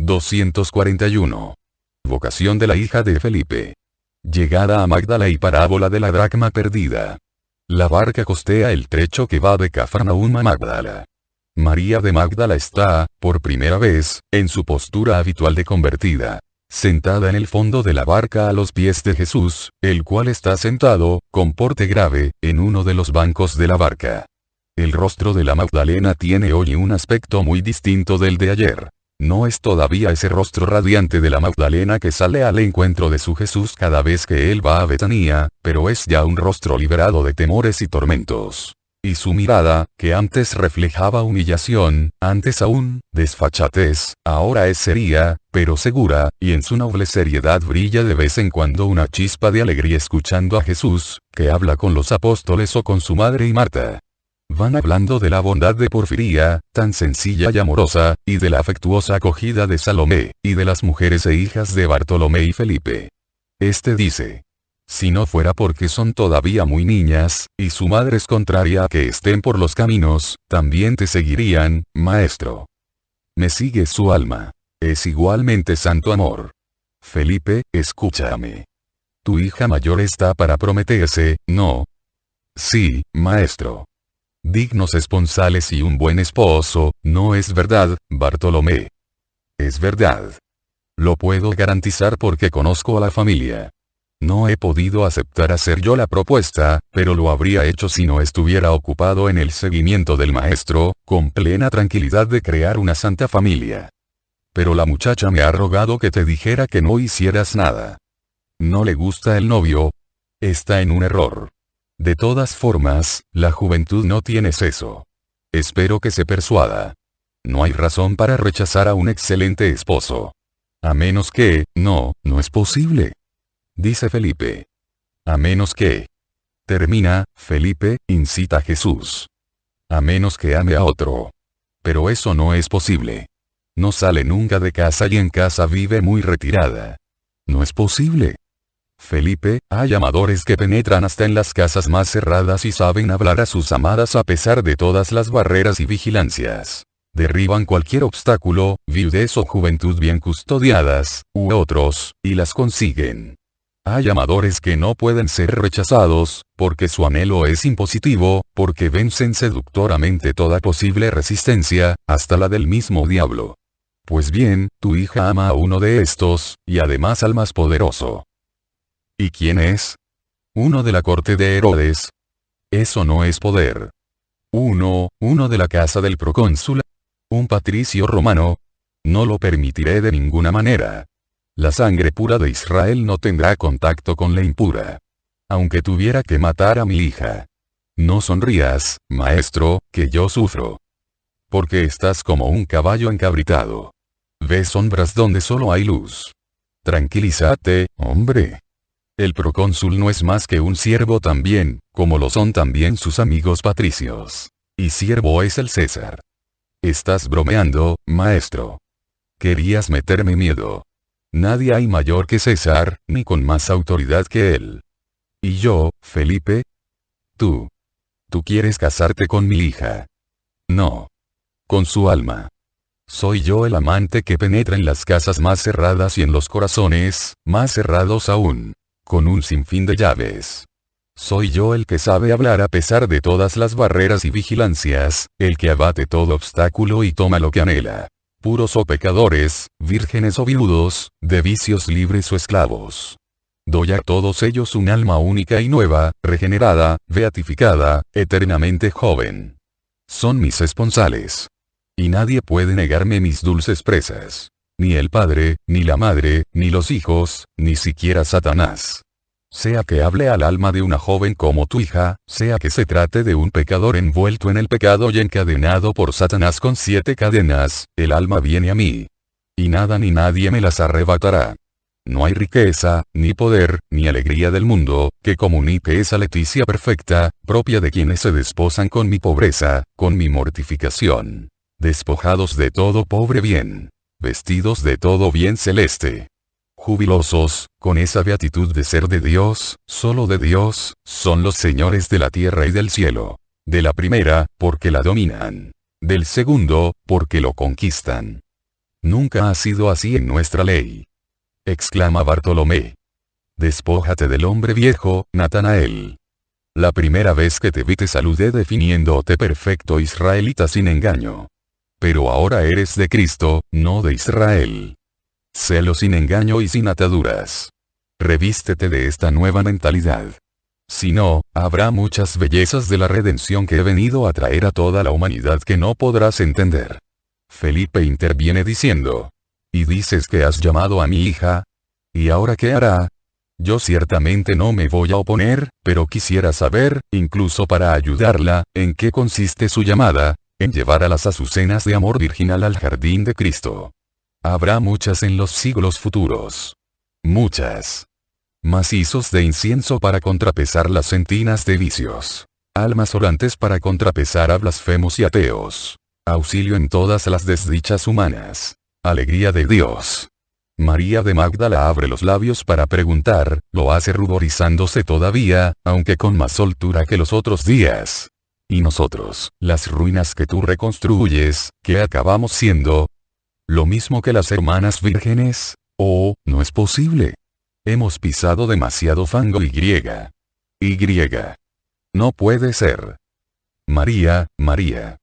241. Vocación de la hija de Felipe. Llegada a Magdala y parábola de la dracma perdida. La barca costea el trecho que va de Cafarnaúm a Magdala. María de Magdala está, por primera vez, en su postura habitual de convertida, sentada en el fondo de la barca a los pies de Jesús, el cual está sentado, con porte grave, en uno de los bancos de la barca. El rostro de la Magdalena tiene hoy un aspecto muy distinto del de ayer. No es todavía ese rostro radiante de la Magdalena que sale al encuentro de su Jesús cada vez que él va a Betanía, pero es ya un rostro liberado de temores y tormentos. Y su mirada, que antes reflejaba humillación, antes aún, desfachatez, ahora es seria, pero segura, y en su noble seriedad brilla de vez en cuando una chispa de alegría escuchando a Jesús, que habla con los apóstoles o con su madre y Marta. Van hablando de la bondad de Porfiría, tan sencilla y amorosa, y de la afectuosa acogida de Salomé, y de las mujeres e hijas de Bartolomé y Felipe. Este dice: si no fuera porque son todavía muy niñas, y su madre es contraria a que estén por los caminos, también te seguirían, maestro. Me sigue su alma. Es igualmente santo amor. Felipe, escúchame. Tu hija mayor está para prometerse, ¿no? Sí, maestro. Dignos esponsales y un buen esposo, ¿no es verdad, Bartolomé? Es verdad. Lo puedo garantizar porque conozco a la familia. No he podido aceptar hacer yo la propuesta, pero lo habría hecho si no estuviera ocupado en el seguimiento del maestro, con plena tranquilidad de crear una santa familia. Pero la muchacha me ha rogado que te dijera que no hicieras nada. ¿No le gusta el novio? Está en un error. De todas formas, la juventud no tiene seso. Espero que se persuada. No hay razón para rechazar a un excelente esposo. A menos que, no es posible. Dice Felipe. A menos que. Termina, Felipe, incita a Jesús. A menos que ame a otro. Pero eso no es posible. No sale nunca de casa y en casa vive muy retirada. No es posible. Felipe, hay amadores que penetran hasta en las casas más cerradas y saben hablar a sus amadas a pesar de todas las barreras y vigilancias. Derriban cualquier obstáculo, viudez o juventud bien custodiadas, u otros, y las consiguen. Hay amadores que no pueden ser rechazados, porque su anhelo es impositivo, porque vencen seductoramente toda posible resistencia, hasta la del mismo diablo. Pues bien, tu hija ama a uno de estos, y además al más poderoso. ¿Y quién es? Uno de la corte de Herodes. Eso no es poder. Uno de la casa del procónsul. Un patricio romano. No lo permitiré de ninguna manera. La sangre pura de Israel no tendrá contacto con la impura. Aunque tuviera que matar a mi hija. No sonrías, maestro, que yo sufro. Porque estás como un caballo encabritado. Ves sombras donde solo hay luz. Tranquilízate, hombre. El procónsul no es más que un siervo también, como lo son también sus amigos patricios. Y siervo es el César. Estás bromeando, maestro. Querías meterme miedo. Nadie hay mayor que César, ni con más autoridad que él. ¿Y yo, Felipe? Tú quieres casarte con mi hija. No. Con su alma. Soy yo el amante que penetra en las casas más cerradas y en los corazones, más cerrados aún. Con un sinfín de llaves. Soy yo el que sabe hablar a pesar de todas las barreras y vigilancias, el que abate todo obstáculo y toma lo que anhela. Puros o pecadores, vírgenes o viudos, de vicios libres o esclavos. Doy a todos ellos un alma única y nueva, regenerada, beatificada, eternamente joven. Son mis esponsales. Y nadie puede negarme mis dulces presas. Ni el padre, ni la madre, ni los hijos, ni siquiera Satanás. Sea que hable al alma de una joven como tu hija, sea que se trate de un pecador envuelto en el pecado y encadenado por Satanás con 7 cadenas, el alma viene a mí. Y nada ni nadie me las arrebatará. No hay riqueza, ni poder, ni alegría del mundo, que comunique esa leticia perfecta, propia de quienes se desposan con mi pobreza, con mi mortificación. Despojados de todo pobre bien. Vestidos de todo bien celeste. Jubilosos, con esa beatitud de ser de Dios, solo de Dios, son los señores de la tierra y del cielo. De la primera, porque la dominan. Del segundo, porque lo conquistan. Nunca ha sido así en nuestra ley. Exclama Bartolomé. Despójate del hombre viejo, Natanael. La primera vez que te vi te saludé definiéndote perfecto israelita sin engaño. Pero ahora eres de Cristo, no de Israel. Sélo sin engaño y sin ataduras. Revístete de esta nueva mentalidad. Si no, habrá muchas bellezas de la redención que he venido a traer a toda la humanidad que no podrás entender. Felipe interviene diciendo. ¿Y dices que has llamado a mi hija? ¿Y ahora qué hará? Yo ciertamente no me voy a oponer, pero quisiera saber, incluso para ayudarla, en qué consiste su llamada, en llevar a las azucenas de amor virginal al jardín de Cristo. Habrá muchas en los siglos futuros. Muchas. Macizos de incienso para contrapesar las centinas de vicios. Almas orantes para contrapesar a blasfemos y ateos. Auxilio en todas las desdichas humanas. Alegría de Dios. María de Magdala abre los labios para preguntar, lo hace ruborizándose todavía, aunque con más soltura que los otros días. ¿Y nosotros, las ruinas que tú reconstruyes, qué acabamos siendo? ¿Lo mismo que las hermanas vírgenes? Oh, no es posible. Hemos pisado demasiado fango y. No puede ser. María, María.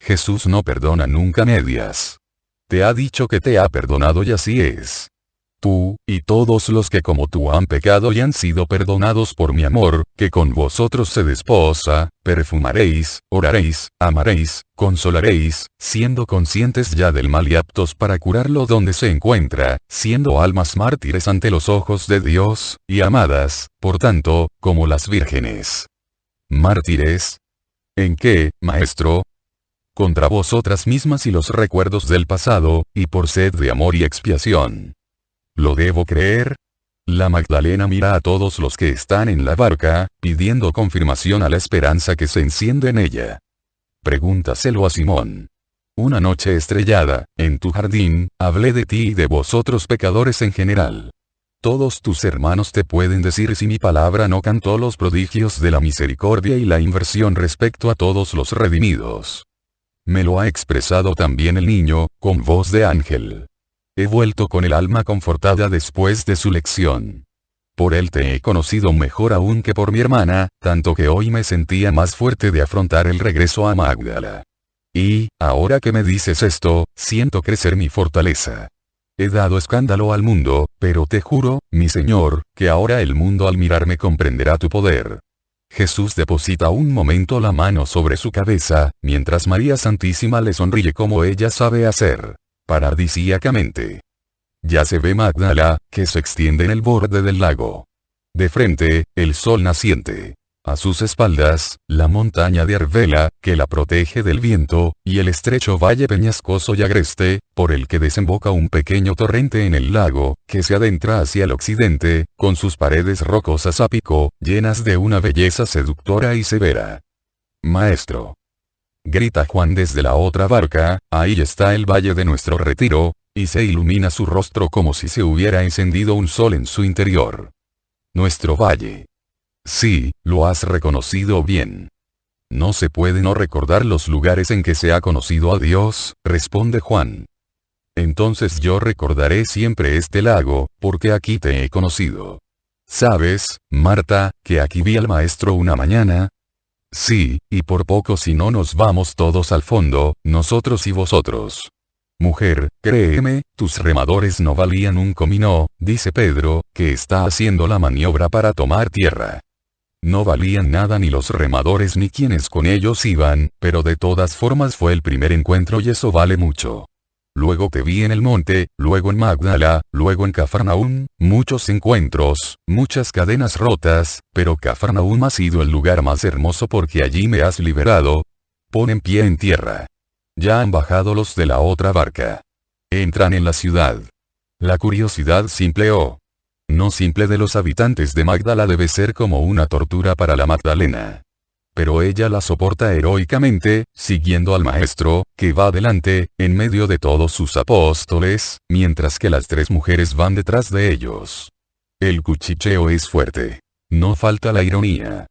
Jesús no perdona nunca medias. Te ha dicho que te ha perdonado y así es. Tú, y todos los que como tú han pecado y han sido perdonados por mi amor, que con vosotros se desposa, perfumaréis, oraréis, amaréis, consolaréis, siendo conscientes ya del mal y aptos para curarlo donde se encuentra, siendo almas mártires ante los ojos de Dios, y amadas, por tanto, como las vírgenes. ¿Mártires? ¿En qué, maestro? Contra vosotras mismas y los recuerdos del pasado, y por sed de amor y expiación. ¿Lo debo creer? La Magdalena mira a todos los que están en la barca, pidiendo confirmación a la esperanza que se enciende en ella. Pregúntaselo a Simón. Una noche estrellada, en tu jardín, hablé de ti y de vosotros pecadores en general. Todos tus hermanos te pueden decir si mi palabra no cantó los prodigios de la misericordia y la inversión respecto a todos los redimidos. Me lo ha expresado también el niño, con voz de ángel. He vuelto con el alma confortada después de su lección. Por él te he conocido mejor aún que por mi hermana, tanto que hoy me sentía más fuerte de afrontar el regreso a Magdala. Y, ahora que me dices esto, siento crecer mi fortaleza. He dado escándalo al mundo, pero te juro, mi Señor, que ahora el mundo al mirarme comprenderá tu poder. Jesús deposita un momento la mano sobre su cabeza, mientras María Santísima le sonríe como ella sabe hacer, paradisíacamente. Ya se ve Magdala, que se extiende en el borde del lago. De frente, el sol naciente. A sus espaldas, la montaña de Arbela, que la protege del viento, y el estrecho valle peñascoso y agreste, por el que desemboca un pequeño torrente en el lago, que se adentra hacia el occidente, con sus paredes rocosas a pico, llenas de una belleza seductora y severa. Maestro. Grita Juan desde la otra barca, ahí está el valle de nuestro retiro, y se ilumina su rostro como si se hubiera encendido un sol en su interior. Nuestro valle. Sí, lo has reconocido bien. No se puede no recordar los lugares en que se ha conocido a Dios, responde Juan. Entonces yo recordaré siempre este lago, porque aquí te he conocido. ¿Sabes, Marta, que aquí vi al maestro una mañana? Sí, y por poco si no nos vamos todos al fondo, nosotros y vosotros. Mujer, créeme, tus remadores no valían un comino, dice Pedro, que está haciendo la maniobra para tomar tierra. No valían nada ni los remadores ni quienes con ellos iban, pero de todas formas fue el primer encuentro y eso vale mucho. Luego te vi en el monte, luego en Magdala, luego en Cafarnaúm, muchos encuentros, muchas cadenas rotas, pero Cafarnaúm ha sido el lugar más hermoso porque allí me has liberado. Pon en pie en tierra. Ya han bajado los de la otra barca. Entran en la ciudad. La curiosidad simple o no simple de los habitantes de Magdala debe ser como una tortura para la Magdalena. Pero ella la soporta heroicamente, siguiendo al Maestro, que va delante, en medio de todos sus apóstoles, mientras que las tres mujeres van detrás de ellos. El cuchicheo es fuerte. No falta la ironía.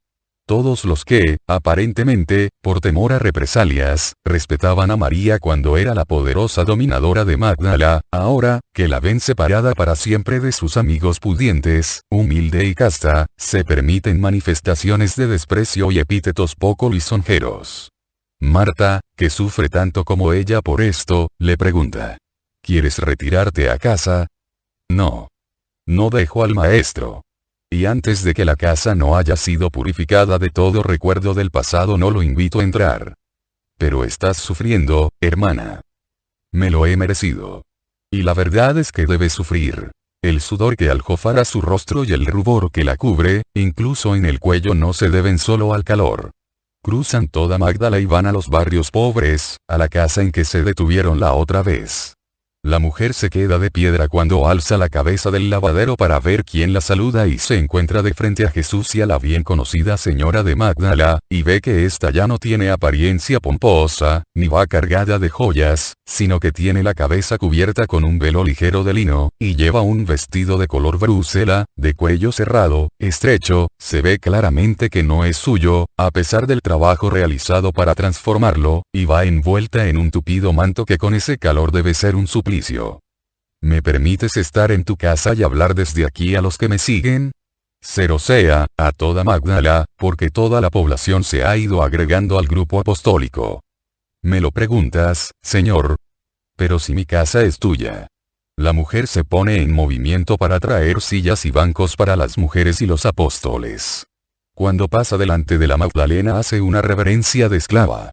Todos los que, aparentemente, por temor a represalias, respetaban a María cuando era la poderosa dominadora de Magdala, ahora, que la ven separada para siempre de sus amigos pudientes, humilde y casta, se permiten manifestaciones de desprecio y epítetos poco lisonjeros. Marta, que sufre tanto como ella por esto, le pregunta: ¿Quieres retirarte a casa? No. No dejo al maestro. Y antes de que la casa no haya sido purificada de todo recuerdo del pasado no lo invito a entrar. Pero estás sufriendo, hermana. Me lo he merecido. Y la verdad es que debes sufrir. El sudor que aljofara su rostro y el rubor que la cubre, incluso en el cuello, no se deben solo al calor. Cruzan toda Magdala y van a los barrios pobres, a la casa en que se detuvieron la otra vez. La mujer se queda de piedra cuando alza la cabeza del lavadero para ver quién la saluda y se encuentra de frente a Jesús y a la bien conocida señora de Magdala, y ve que ésta ya no tiene apariencia pomposa, ni va cargada de joyas, sino que tiene la cabeza cubierta con un velo ligero de lino, y lleva un vestido de color brusela, de cuello cerrado, estrecho, se ve claramente que no es suyo, a pesar del trabajo realizado para transformarlo, y va envuelta en un tupido manto que con ese calor debe ser un suplicio. ¿Me permites estar en tu casa y hablar desde aquí a los que me siguen? O sea, a toda Magdala, porque toda la población se ha ido agregando al grupo apostólico. ¿Me lo preguntas, Señor? Pero si mi casa es tuya. La mujer se pone en movimiento para traer sillas y bancos para las mujeres y los apóstoles. Cuando pasa delante de la Magdalena hace una reverencia de esclava.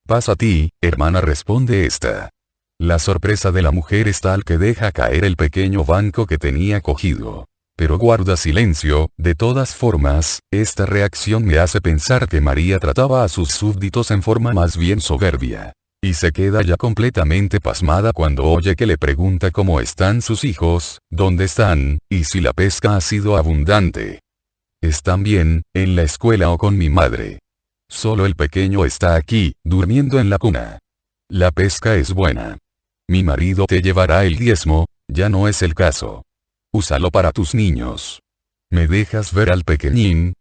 Pasa a ti, hermana, responde esta. La sorpresa de la mujer es tal que deja caer el pequeño banco que tenía cogido. Pero guarda silencio. De todas formas, esta reacción me hace pensar que María trataba a sus súbditos en forma más bien soberbia. Y se queda ya completamente pasmada cuando oye que le pregunta cómo están sus hijos, dónde están, y si la pesca ha sido abundante. Están bien, en la escuela o con mi madre. Solo el pequeño está aquí, durmiendo en la cuna. La pesca es buena. Mi marido te llevará el diezmo, ya no es el caso. Úsalo para tus niños. ¿Me dejas ver al pequeñín?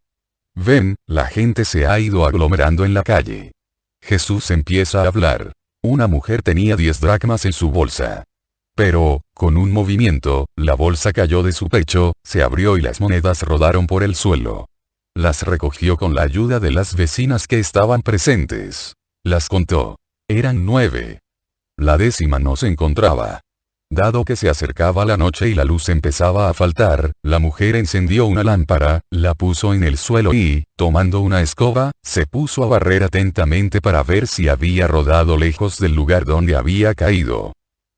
Ven, la gente se ha ido aglomerando en la calle. Jesús empieza a hablar. Una mujer tenía 10 dracmas en su bolsa. Pero, con un movimiento, la bolsa cayó de su pecho, se abrió y las monedas rodaron por el suelo. Las recogió con la ayuda de las vecinas que estaban presentes. Las contó. Eran 9. La 10ª no se encontraba. Dado que se acercaba la noche y la luz empezaba a faltar, la mujer encendió una lámpara, la puso en el suelo y, tomando una escoba, se puso a barrer atentamente para ver si había rodado lejos del lugar donde había caído.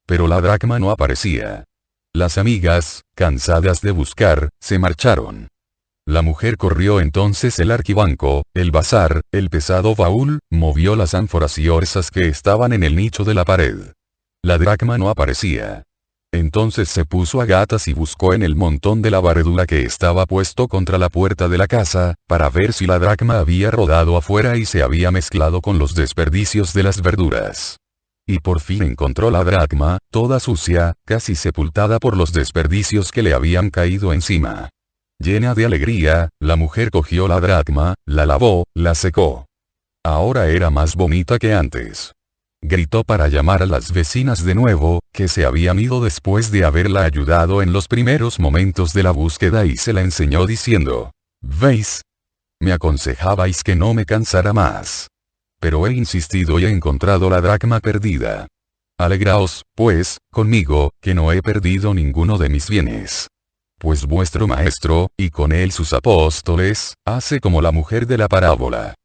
Pero la dracma no aparecía. Las amigas, cansadas de buscar, se marcharon. La mujer corrió entonces el arquibanco, el bazar, el pesado baúl, movió las ánforas y orzas que estaban en el nicho de la pared. La dracma no aparecía. Entonces se puso a gatas y buscó en el montón de la barredura que estaba puesto contra la puerta de la casa, para ver si la dracma había rodado afuera y se había mezclado con los desperdicios de las verduras. Y por fin encontró la dracma, toda sucia, casi sepultada por los desperdicios que le habían caído encima. Llena de alegría, la mujer cogió la dracma, la lavó, la secó. Ahora era más bonita que antes. Gritó para llamar a las vecinas de nuevo, que se habían ido después de haberla ayudado en los primeros momentos de la búsqueda, y se la enseñó diciendo: ¿Veis? Me aconsejabais que no me cansara más. Pero he insistido y he encontrado la dracma perdida. Alegraos, pues, conmigo, que no he perdido ninguno de mis bienes. Pues vuestro maestro, y con él sus apóstoles, hace como la mujer de la parábola.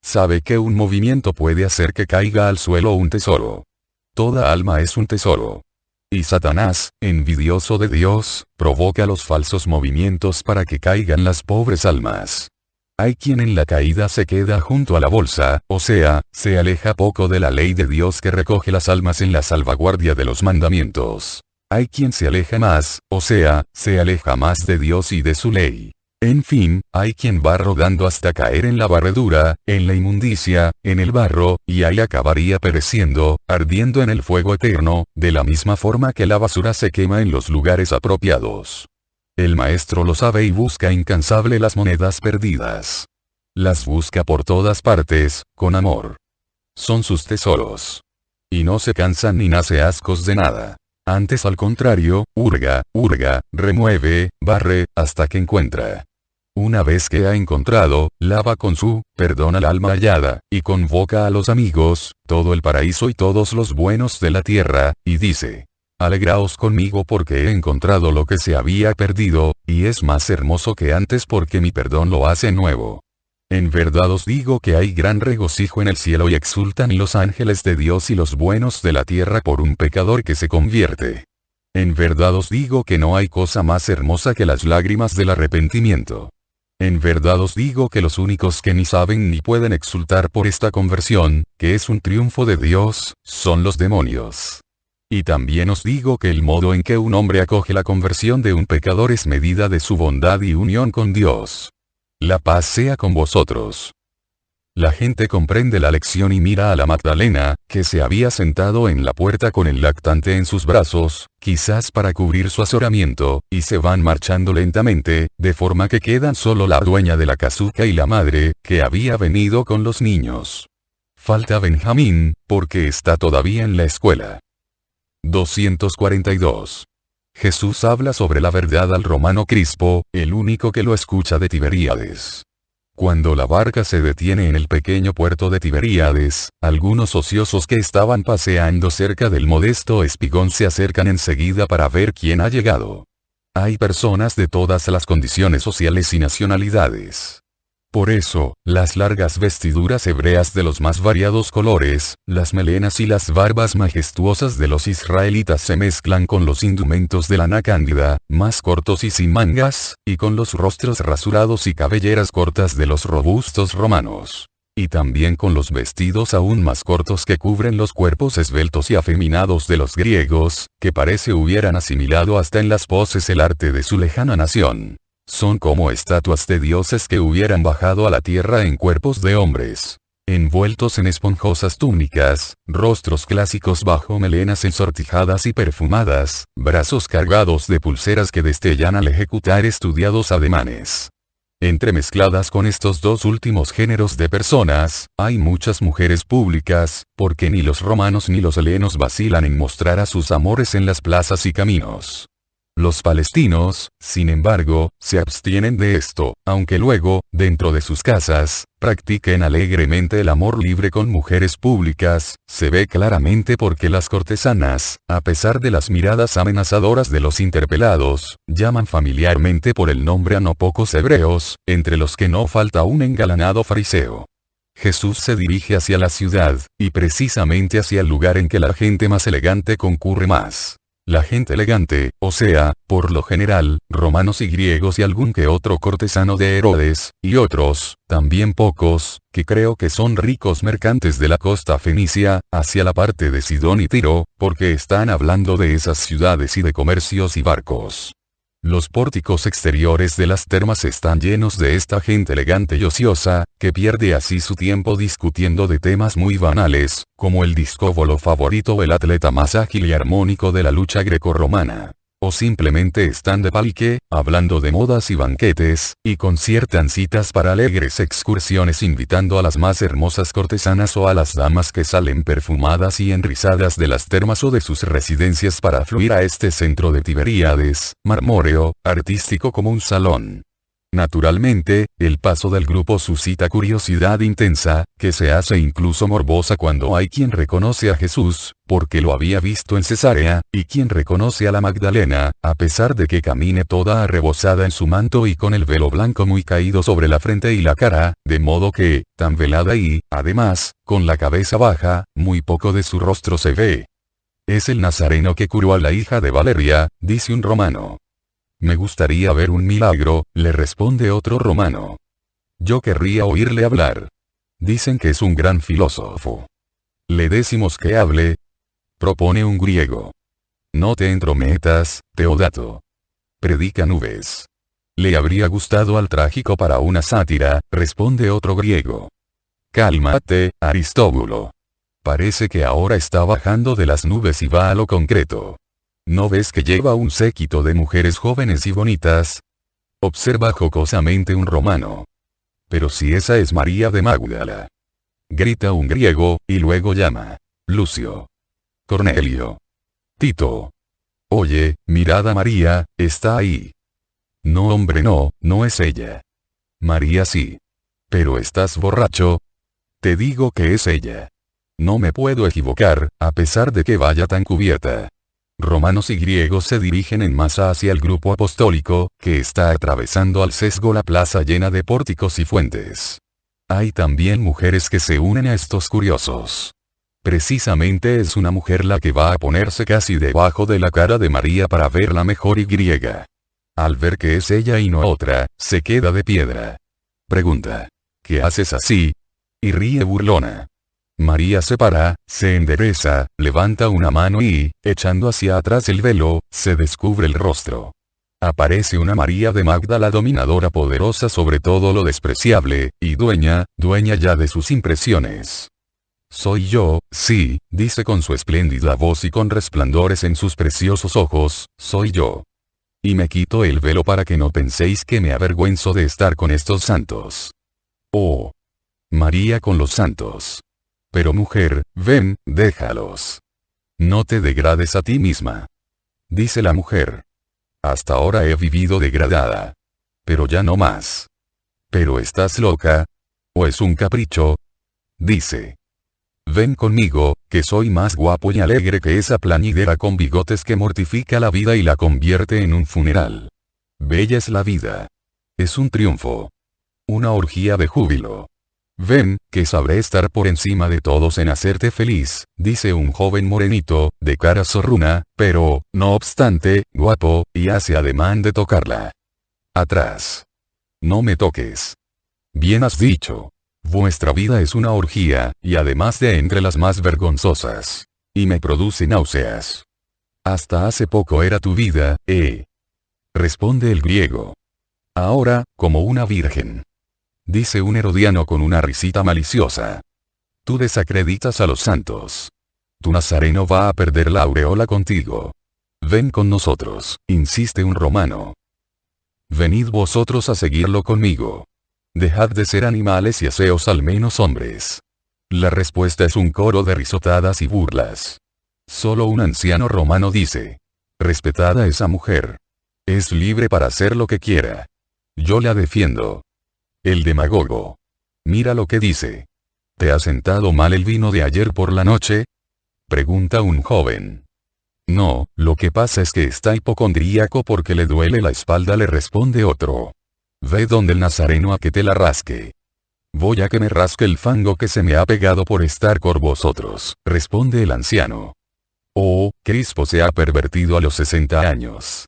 Sabe que un movimiento puede hacer que caiga al suelo un tesoro. Toda alma es un tesoro. Y Satanás, envidioso de Dios, provoca los falsos movimientos para que caigan las pobres almas. Hay quien en la caída se queda junto a la bolsa, o sea, se aleja poco de la ley de Dios que recoge las almas en la salvaguardia de los mandamientos. Hay quien se aleja más, o sea, se aleja más de Dios y de su ley. En fin, hay quien va rodando hasta caer en la barredura, en la inmundicia, en el barro, y ahí acabaría pereciendo, ardiendo en el fuego eterno, de la misma forma que la basura se quema en los lugares apropiados. El maestro lo sabe y busca incansable las monedas perdidas. Las busca por todas partes, con amor. Son sus tesoros. Y no se cansan ni nace ascos de nada. Antes al contrario, hurga, remueve, barre, hasta que encuentra. Una vez que ha encontrado, lava con su perdón al alma hallada, y convoca a los amigos, todo el paraíso y todos los buenos de la tierra, y dice: Alegraos conmigo porque he encontrado lo que se había perdido, y es más hermoso que antes porque mi perdón lo hace nuevo. En verdad os digo que hay gran regocijo en el cielo y exultan los ángeles de Dios y los buenos de la tierra por un pecador que se convierte. En verdad os digo que no hay cosa más hermosa que las lágrimas del arrepentimiento. En verdad os digo que los únicos que ni saben ni pueden exultar por esta conversión, que es un triunfo de Dios, son los demonios. Y también os digo que el modo en que un hombre acoge la conversión de un pecador es medida de su bondad y unión con Dios. La paz sea con vosotros. La gente comprende la lección y mira a la Magdalena, que se había sentado en la puerta con el lactante en sus brazos, quizás para cubrir su azoramiento, y se van marchando lentamente, de forma que quedan solo la dueña de la casuca y la madre, que había venido con los niños. Falta Benjamín, porque está todavía en la escuela. 242. Jesús habla sobre la verdad al romano Crispo, el único que lo escucha de Tiberíades. Cuando la barca se detiene en el pequeño puerto de Tiberíades, algunos ociosos que estaban paseando cerca del modesto espigón se acercan enseguida para ver quién ha llegado. Hay personas de todas las condiciones sociales y nacionalidades. Por eso, las largas vestiduras hebreas de los más variados colores, las melenas y las barbas majestuosas de los israelitas se mezclan con los indumentos de lana cándida, más cortos y sin mangas, y con los rostros rasurados y cabelleras cortas de los robustos romanos. Y también con los vestidos aún más cortos que cubren los cuerpos esbeltos y afeminados de los griegos, que parece hubieran asimilado hasta en las poses el arte de su lejana nación. Son como estatuas de dioses que hubieran bajado a la tierra en cuerpos de hombres. Envueltos en esponjosas túnicas, rostros clásicos bajo melenas ensortijadas y perfumadas, brazos cargados de pulseras que destellan al ejecutar estudiados ademanes. Entremezcladas con estos dos últimos géneros de personas, hay muchas mujeres públicas, porque ni los romanos ni los helenos vacilan en mostrar a sus amores en las plazas y caminos. Los palestinos, sin embargo, se abstienen de esto, aunque luego, dentro de sus casas, practiquen alegremente el amor libre con mujeres públicas, se ve claramente porque las cortesanas, a pesar de las miradas amenazadoras de los interpelados, llaman familiarmente por el nombre a no pocos hebreos, entre los que no falta un engalanado fariseo. Jesús se dirige hacia la ciudad, y precisamente hacia el lugar en que la gente más elegante concurre más. La gente elegante, o sea, por lo general, romanos y griegos y algún que otro cortesano de Herodes, y otros, también pocos, que creo que son ricos mercantes de la costa fenicia, hacia la parte de Sidón y Tiro, porque están hablando de esas ciudades y de comercios y barcos. Los pórticos exteriores de las termas están llenos de esta gente elegante y ociosa, que pierde así su tiempo discutiendo de temas muy banales, como el discóbolo favorito o el atleta más ágil y armónico de la lucha grecorromana. O simplemente están de palique, hablando de modas y banquetes, y conciertan citas para alegres excursiones invitando a las más hermosas cortesanas o a las damas que salen perfumadas y enrisadas de las termas o de sus residencias para fluir a este centro de Tiberíades, marmóreo, artístico como un salón. Naturalmente, el paso del grupo suscita curiosidad intensa, que se hace incluso morbosa cuando hay quien reconoce a Jesús, porque lo había visto en Cesarea, y quien reconoce a la Magdalena, a pesar de que camine toda arrebozada en su manto y con el velo blanco muy caído sobre la frente y la cara, de modo que, tan velada y, además, con la cabeza baja, muy poco de su rostro se ve. Es el nazareno que curó a la hija de Valeria, dice un romano. Me gustaría ver un milagro, le responde otro romano. Yo querría oírle hablar. Dicen que es un gran filósofo. Le decimos que hable, propone un griego. No te entrometas, Teodato. Predica nubes. Le habría gustado al trágico para una sátira, responde otro griego. Cálmate, Aristóbulo. Parece que ahora está bajando de las nubes y va a lo concreto. ¿No ves que lleva un séquito de mujeres jóvenes y bonitas? Observa jocosamente un romano. Pero si esa es María de Magdala. Grita un griego, y luego llama. Lucio. Cornelio. Tito. Oye, mirad a María, está ahí. No hombre no, no es ella. María sí. Pero estás borracho. Te digo que es ella. No me puedo equivocar, a pesar de que vaya tan cubierta. Romanos y griegos se dirigen en masa hacia el grupo apostólico, que está atravesando al sesgo la plaza llena de pórticos y fuentes. Hay también mujeres que se unen a estos curiosos. Precisamente es una mujer la que va a ponerse casi debajo de la cara de María para verla mejor y griega. Al ver que es ella y no otra, se queda de piedra. Pregunta. ¿Qué haces así? Y ríe burlona. María se para, se endereza, levanta una mano y, echando hacia atrás el velo, se descubre el rostro. Aparece una María de Magdala dominadora poderosa sobre todo lo despreciable, y dueña ya de sus impresiones. Soy yo, sí, dice con su espléndida voz y con resplandores en sus preciosos ojos, soy yo. Y me quito el velo para que no penséis que me avergüenzo de estar con estos santos. Oh. María con los santos. Pero mujer, ven, déjalos. No te degrades a ti misma. Dice la mujer. Hasta ahora he vivido degradada. Pero ya no más. ¿Pero estás loca? ¿O es un capricho? Dice. Ven conmigo, que soy más guapo y alegre que esa plañidera con bigotes que mortifica la vida y la convierte en un funeral. Bella es la vida. Es un triunfo. Una orgía de júbilo. Ven, que sabré estar por encima de todos en hacerte feliz, dice un joven morenito, de cara zorruna, pero, no obstante, guapo, y hace ademán de tocarla. Atrás. No me toques. Bien has dicho. Vuestra vida es una orgía, y además de entre las más vergonzosas. Y me produce náuseas. Hasta hace poco era tu vida, responde el griego. Ahora, como una virgen. Dice un herodiano con una risita maliciosa. Tú desacreditas a los santos. Tu nazareno va a perder la aureola contigo. Ven con nosotros, insiste un romano. Venid vosotros a seguirlo conmigo. Dejad de ser animales y haceos al menos hombres. La respuesta es un coro de risotadas y burlas. Solo un anciano romano dice. Respetad a esa mujer. Es libre para hacer lo que quiera. Yo la defiendo. El demagogo. Mira lo que dice. ¿Te ha sentado mal el vino de ayer por la noche? Pregunta un joven. No, lo que pasa es que está hipocondríaco porque le duele la espalda, le responde otro. Ve donde el nazareno a que te la rasque. Voy a que me rasque el fango que se me ha pegado por estar con vosotros, responde el anciano. Oh, Crispo se ha pervertido a los 60 años.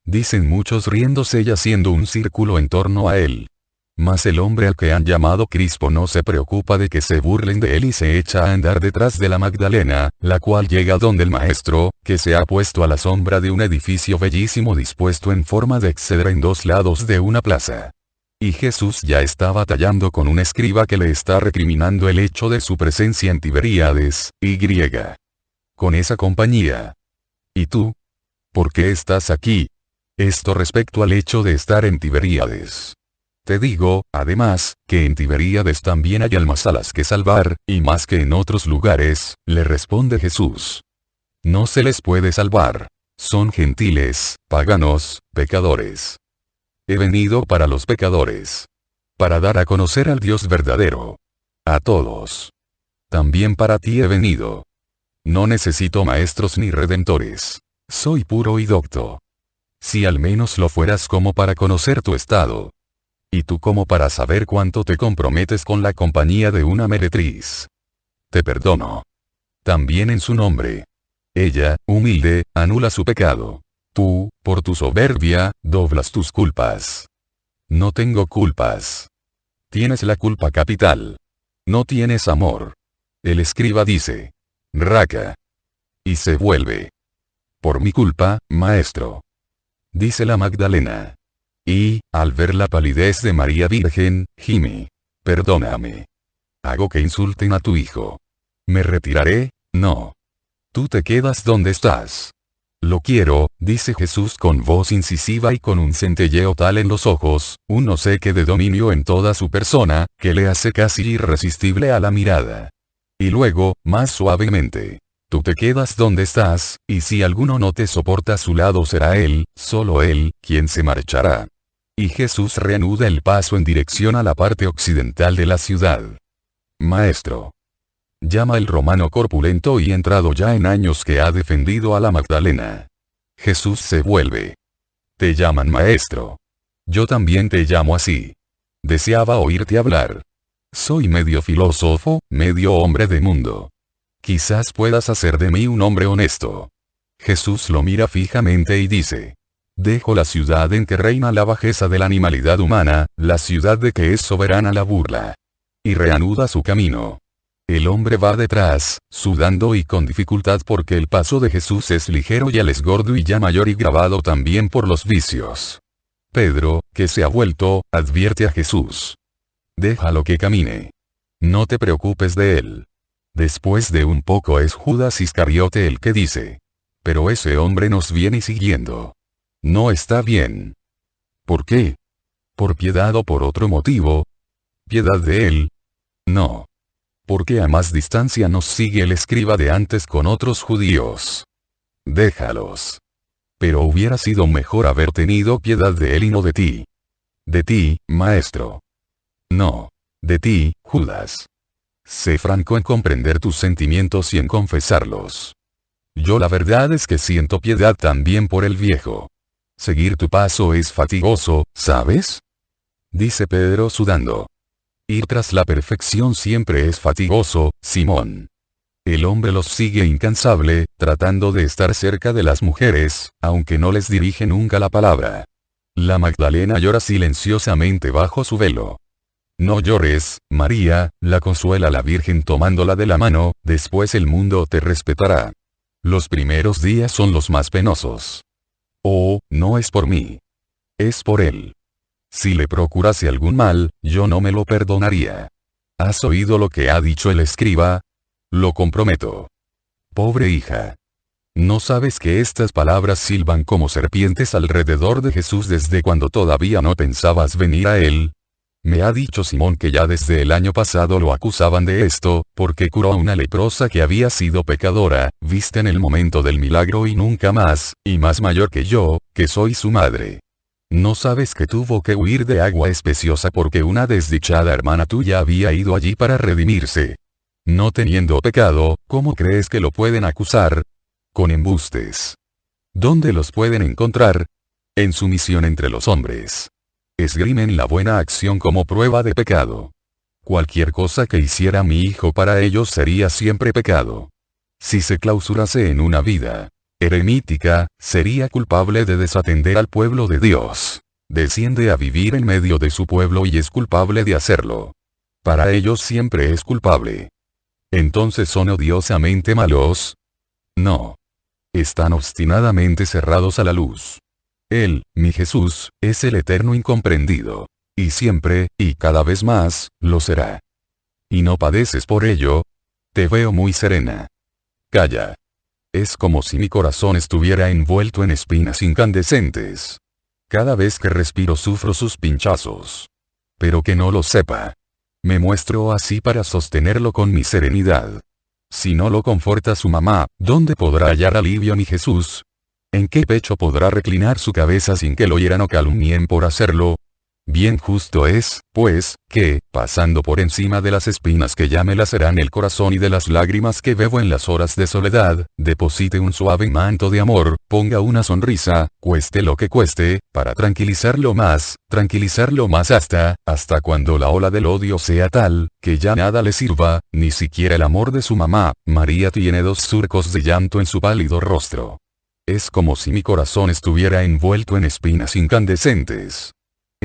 Dicen muchos riéndose y haciendo un círculo en torno a él. Mas el hombre al que han llamado Crispo no se preocupa de que se burlen de él y se echa a andar detrás de la Magdalena, la cual llega donde el maestro, que se ha puesto a la sombra de un edificio bellísimo dispuesto en forma de excedra en dos lados de una plaza. Y Jesús ya está batallando con un escriba que le está recriminando el hecho de su presencia en Tiberíades, y griega. Con esa compañía. ¿Y tú? ¿Por qué estás aquí? Esto respecto al hecho de estar en Tiberíades. Te digo, además, que en Tiberíades también hay almas a las que salvar, y más que en otros lugares, le responde Jesús. No se les puede salvar. Son gentiles, paganos, pecadores. He venido para los pecadores. Para dar a conocer al Dios verdadero. A todos. También para ti he venido. No necesito maestros ni redentores. Soy puro y docto. Si al menos lo fueras como para conocer tu estado. Y tú como para saber cuánto te comprometes con la compañía de una meretriz. Te perdono. También en su nombre. Ella, humilde, anula su pecado. Tú, por tu soberbia, doblas tus culpas. No tengo culpas. Tienes la culpa capital. No tienes amor. El escriba dice. Raca. Y se vuelve. Por mi culpa, maestro. Dice la Magdalena. Y, al ver la palidez de María Virgen, gime. Perdóname. Hago que insulten a tu hijo. ¿Me retiraré? No. Tú te quedas donde estás. Lo quiero, dice Jesús con voz incisiva y con un centelleo tal en los ojos, un no sé qué de dominio en toda su persona, que le hace casi irresistible a la mirada. Y luego, más suavemente. Tú te quedas donde estás, y si alguno no te soporta a su lado será él, solo él, quien se marchará. Y Jesús reanuda el paso en dirección a la parte occidental de la ciudad. Maestro. Llama el romano corpulento y entrado ya en años que ha defendido a la Magdalena. Jesús se vuelve. Te llaman maestro. Yo también te llamo así. Deseaba oírte hablar. Soy medio filósofo, medio hombre de mundo. Quizás puedas hacer de mí un hombre honesto. Jesús lo mira fijamente y dice. Dejo la ciudad en que reina la bajeza de la animalidad humana, la ciudad de que es soberana la burla. Y reanuda su camino. El hombre va detrás, sudando y con dificultad porque el paso de Jesús es ligero y él es gordo y ya mayor y grabado también por los vicios. Pedro, que se ha vuelto, advierte a Jesús. Déjalo que camine. No te preocupes de él. Después de un poco es Judas Iscariote el que dice. Pero ese hombre nos viene siguiendo. No está bien. ¿Por qué? ¿Por piedad o por otro motivo? ¿Piedad de él? No. Porque a más distancia nos sigue el escriba de antes con otros judíos. Déjalos. Pero hubiera sido mejor haber tenido piedad de él y no de ti. De ti, maestro. No. De ti, Judas. Sé franco en comprender tus sentimientos y en confesarlos. Yo la verdad es que siento piedad también por el viejo. Seguir tu paso es fatigoso, ¿sabes? Dice Pedro sudando. Ir tras la perfección siempre es fatigoso, Simón. El hombre los sigue incansable, tratando de estar cerca de las mujeres, aunque no les dirige nunca la palabra. La Magdalena llora silenciosamente bajo su velo. No llores, María, la consuela la Virgen tomándola de la mano, después el mundo te respetará. Los primeros días son los más penosos. Oh, no es por mí. Es por él. Si le procurase algún mal, yo no me lo perdonaría. ¿Has oído lo que ha dicho el escriba? Lo comprometo. Pobre hija. ¿No sabes que estas palabras silban como serpientes alrededor de Jesús desde cuando todavía no pensabas venir a él? Me ha dicho Simón que ya desde el año pasado lo acusaban de esto, porque curó a una leprosa que había sido pecadora, vista en el momento del milagro y nunca más, y más mayor que yo, que soy su madre. ¿No sabes que tuvo que huir de agua especiosa porque una desdichada hermana tuya había ido allí para redimirse? No teniendo pecado, ¿cómo crees que lo pueden acusar? Con embustes. ¿Dónde los pueden encontrar? En su misión entre los hombres. Esgrimen la buena acción como prueba de pecado. Cualquier cosa que hiciera mi hijo para ellos sería siempre pecado. Si se clausurase en una vida eremítica, sería culpable de desatender al pueblo de Dios. Desciende a vivir en medio de su pueblo y es culpable de hacerlo. Para ellos siempre es culpable. ¿Entonces son odiosamente malos? No. Están obstinadamente cerrados a la luz. Él, mi Jesús, es el eterno incomprendido. Y siempre, y cada vez más, lo será. ¿Y no padeces por ello? Te veo muy serena. Calla. Es como si mi corazón estuviera envuelto en espinas incandescentes. Cada vez que respiro sufro sus pinchazos. Pero que no lo sepa. Me muestro así para sostenerlo con mi serenidad. Si no lo conforta su mamá, ¿dónde podrá hallar alivio mi Jesús? ¿En qué pecho podrá reclinar su cabeza sin que lo hieran o calumnien por hacerlo? Bien justo es, pues, que, pasando por encima de las espinas que ya me laceran el corazón y de las lágrimas que bebo en las horas de soledad, deposite un suave manto de amor, ponga una sonrisa, cueste lo que cueste, para tranquilizarlo más hasta cuando la ola del odio sea tal, que ya nada le sirva, ni siquiera el amor de su mamá. María tiene 2 surcos de llanto en su pálido rostro. Es como si mi corazón estuviera envuelto en espinas incandescentes.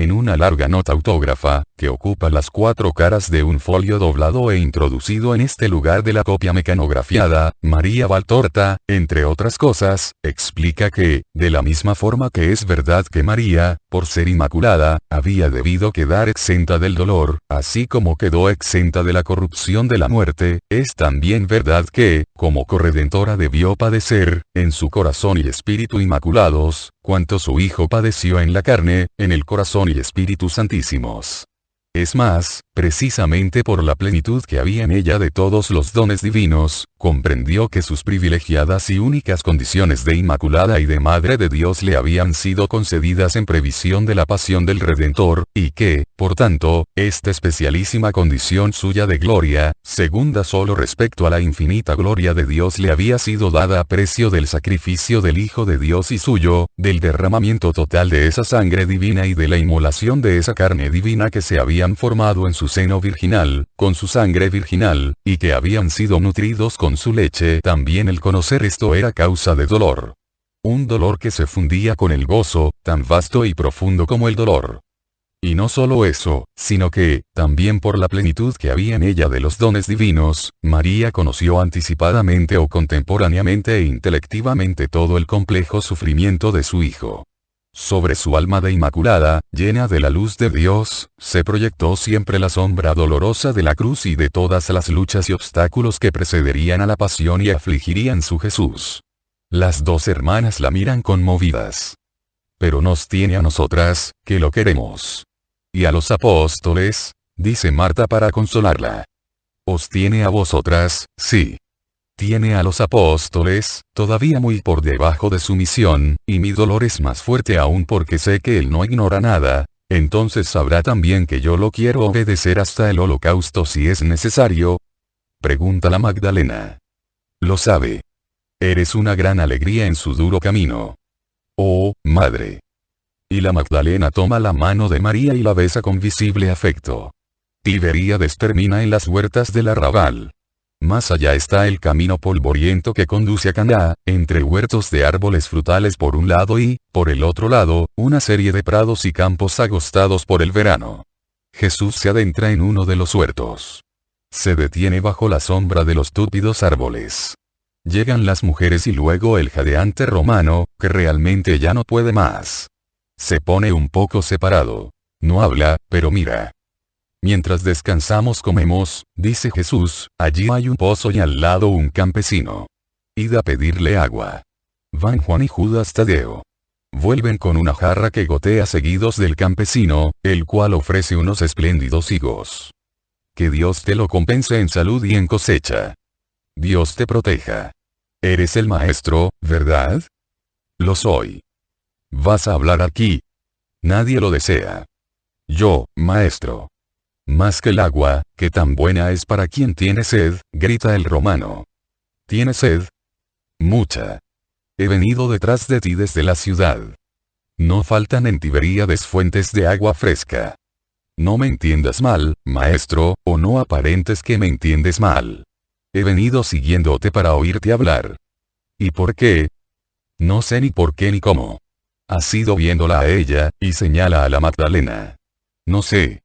en una larga nota autógrafa, que ocupa las 4 caras de un folio doblado e introducido en este lugar de la copia mecanografiada, María Valtorta, entre otras cosas, explica que, de la misma forma que es verdad que María, por ser inmaculada, había debido quedar exenta del dolor, así como quedó exenta de la corrupción de la muerte, es también verdad que, como corredentora debió padecer, en su corazón y espíritu inmaculados, cuanto su Hijo padeció en la carne, en el corazón y espíritu santísimos. Es más, precisamente por la plenitud que había en ella de todos los dones divinos, comprendió que sus privilegiadas y únicas condiciones de Inmaculada y de Madre de Dios le habían sido concedidas en previsión de la pasión del Redentor, y que, por tanto, esta especialísima condición suya de gloria, segunda solo respecto a la infinita gloria de Dios, le había sido dada a precio del sacrificio del Hijo de Dios y suyo, del derramamiento total de esa sangre divina y de la inmolación de esa carne divina que se habían formado en su seno virginal, con su sangre virginal, y que habían sido nutridos con su leche. También el conocer esto era causa de dolor. Un dolor que se fundía con el gozo, tan vasto y profundo como el dolor. Y no solo eso, sino que, también por la plenitud que había en ella de los dones divinos, María conoció anticipadamente o contemporáneamente e intelectivamente todo el complejo sufrimiento de su Hijo. Sobre su alma de Inmaculada, llena de la luz de Dios, se proyectó siempre la sombra dolorosa de la cruz y de todas las luchas y obstáculos que precederían a la pasión y afligirían su Jesús. Las 2 hermanas la miran conmovidas. Pero nos tiene a nosotras, que lo queremos. Y a los apóstoles, dice Marta para consolarla. Os tiene a vosotras, sí. Tiene a los apóstoles, todavía muy por debajo de su misión, y mi dolor es más fuerte aún porque sé que él no ignora nada, entonces sabrá también que yo lo quiero obedecer hasta el holocausto si es necesario. Pregunta la Magdalena. Lo sabe. Eres una gran alegría en su duro camino. Oh, madre. Y la Magdalena toma la mano de María y la besa con visible afecto. Tiberíades termina en las huertas del arrabal. Más allá está el camino polvoriento que conduce a Caná, entre huertos de árboles frutales por un lado y, por el otro lado, una serie de prados y campos agostados por el verano. Jesús se adentra en uno de los huertos. Se detiene bajo la sombra de los túpidos árboles. Llegan las mujeres y luego el jadeante romano, que realmente ya no puede más. Se pone un poco separado. No habla, pero mira. Mientras descansamos comemos, dice Jesús, allí hay un pozo y al lado un campesino. Id a pedirle agua. Van Juan y Judas Tadeo. Vuelven con una jarra que gotea seguidos del campesino, el cual ofrece unos espléndidos higos. Que Dios te lo compense en salud y en cosecha. Dios te proteja. Eres el maestro, ¿verdad? Lo soy. ¿Vas a hablar aquí? Nadie lo desea. Yo, maestro. Más que el agua, que tan buena es para quien tiene sed, grita el romano. ¿Tienes sed? Mucha. He venido detrás de ti desde la ciudad. No faltan en Tiberíades fuentes de agua fresca. No me entiendas mal, maestro, o no aparentes que me entiendes mal. He venido siguiéndote para oírte hablar. ¿Y por qué? No sé ni por qué ni cómo. Has ido viéndola a ella, y señala a la Magdalena. No sé.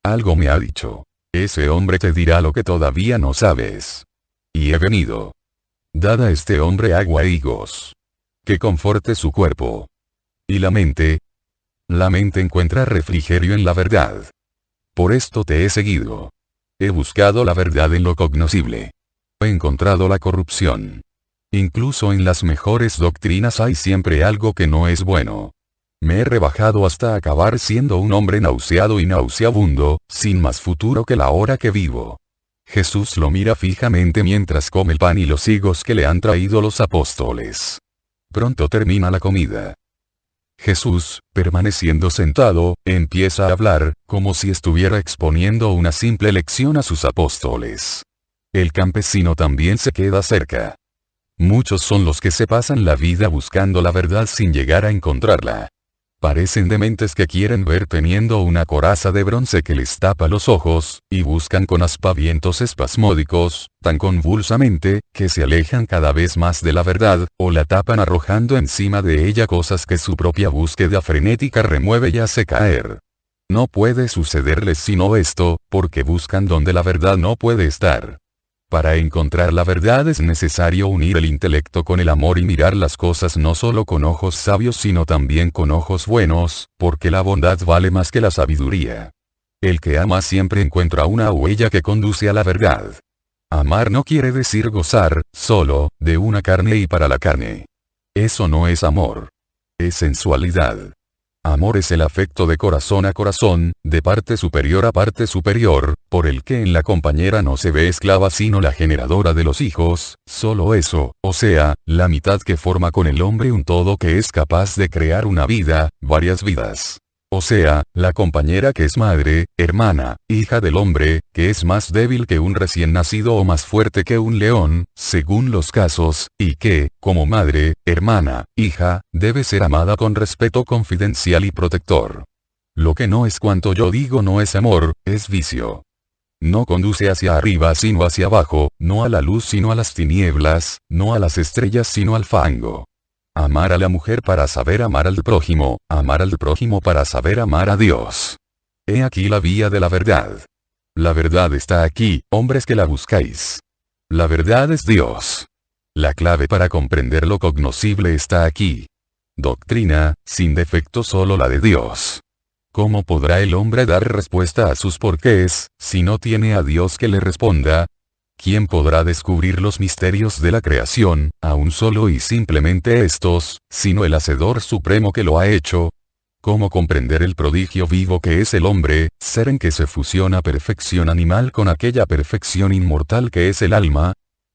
Algo me ha dicho. Ese hombre te dirá lo que todavía no sabes. Y he venido. Dad a este hombre agua e higos. Que conforte su cuerpo. ¿Y la mente? La mente encuentra refrigerio en la verdad. Por esto te he seguido. He buscado la verdad en lo cognoscible. He encontrado la corrupción. Incluso en las mejores doctrinas hay siempre algo que no es bueno. Me he rebajado hasta acabar siendo un hombre nauseado y nauseabundo, sin más futuro que la hora que vivo. Jesús lo mira fijamente mientras come el pan y los higos que le han traído los apóstoles. Pronto termina la comida. Jesús, permaneciendo sentado, empieza a hablar, como si estuviera exponiendo una simple lección a sus apóstoles. El campesino también se queda cerca. Muchos son los que se pasan la vida buscando la verdad sin llegar a encontrarla. Parecen dementes que quieren ver teniendo una coraza de bronce que les tapa los ojos, y buscan con aspavientos espasmódicos, tan convulsamente, que se alejan cada vez más de la verdad, o la tapan arrojando encima de ella cosas que su propia búsqueda frenética remueve y hace caer. No puede sucederles sino esto, porque buscan donde la verdad no puede estar. Para encontrar la verdad es necesario unir el intelecto con el amor y mirar las cosas no solo con ojos sabios sino también con ojos buenos, porque la bondad vale más que la sabiduría. El que ama siempre encuentra una huella que conduce a la verdad. Amar no quiere decir gozar, solo, de una carne y para la carne. Eso no es amor. Es sensualidad. Amor es el afecto de corazón a corazón, de parte superior a parte superior, por el que en la compañera no se ve esclava sino la generadora de los hijos, solo eso, o sea, la mitad que forma con el hombre un todo que es capaz de crear una vida, varias vidas. O sea, la compañera que es madre, hermana, hija del hombre, que es más débil que un recién nacido o más fuerte que un león, según los casos, y que, como madre, hermana, hija, debe ser amada con respeto confidencial y protector. Lo que no es cuanto yo digo no es amor, es vicio. No conduce hacia arriba sino hacia abajo, no a la luz sino a las tinieblas, no a las estrellas sino al fango. Amar a la mujer para saber amar al prójimo para saber amar a Dios. He aquí la vía de la verdad. La verdad está aquí, hombres que la buscáis. La verdad es Dios. La clave para comprender lo cognoscible está aquí. Doctrina, sin defecto solo la de Dios. ¿Cómo podrá el hombre dar respuesta a sus porqués, si no tiene a Dios que le responda? ¿Quién podrá descubrir los misterios de la creación, aún solo y simplemente estos, sino el Hacedor Supremo que lo ha hecho? ¿Cómo comprender el prodigio vivo que es el hombre, ser en que se fusiona perfección animal con aquella perfección inmortal que es el alma?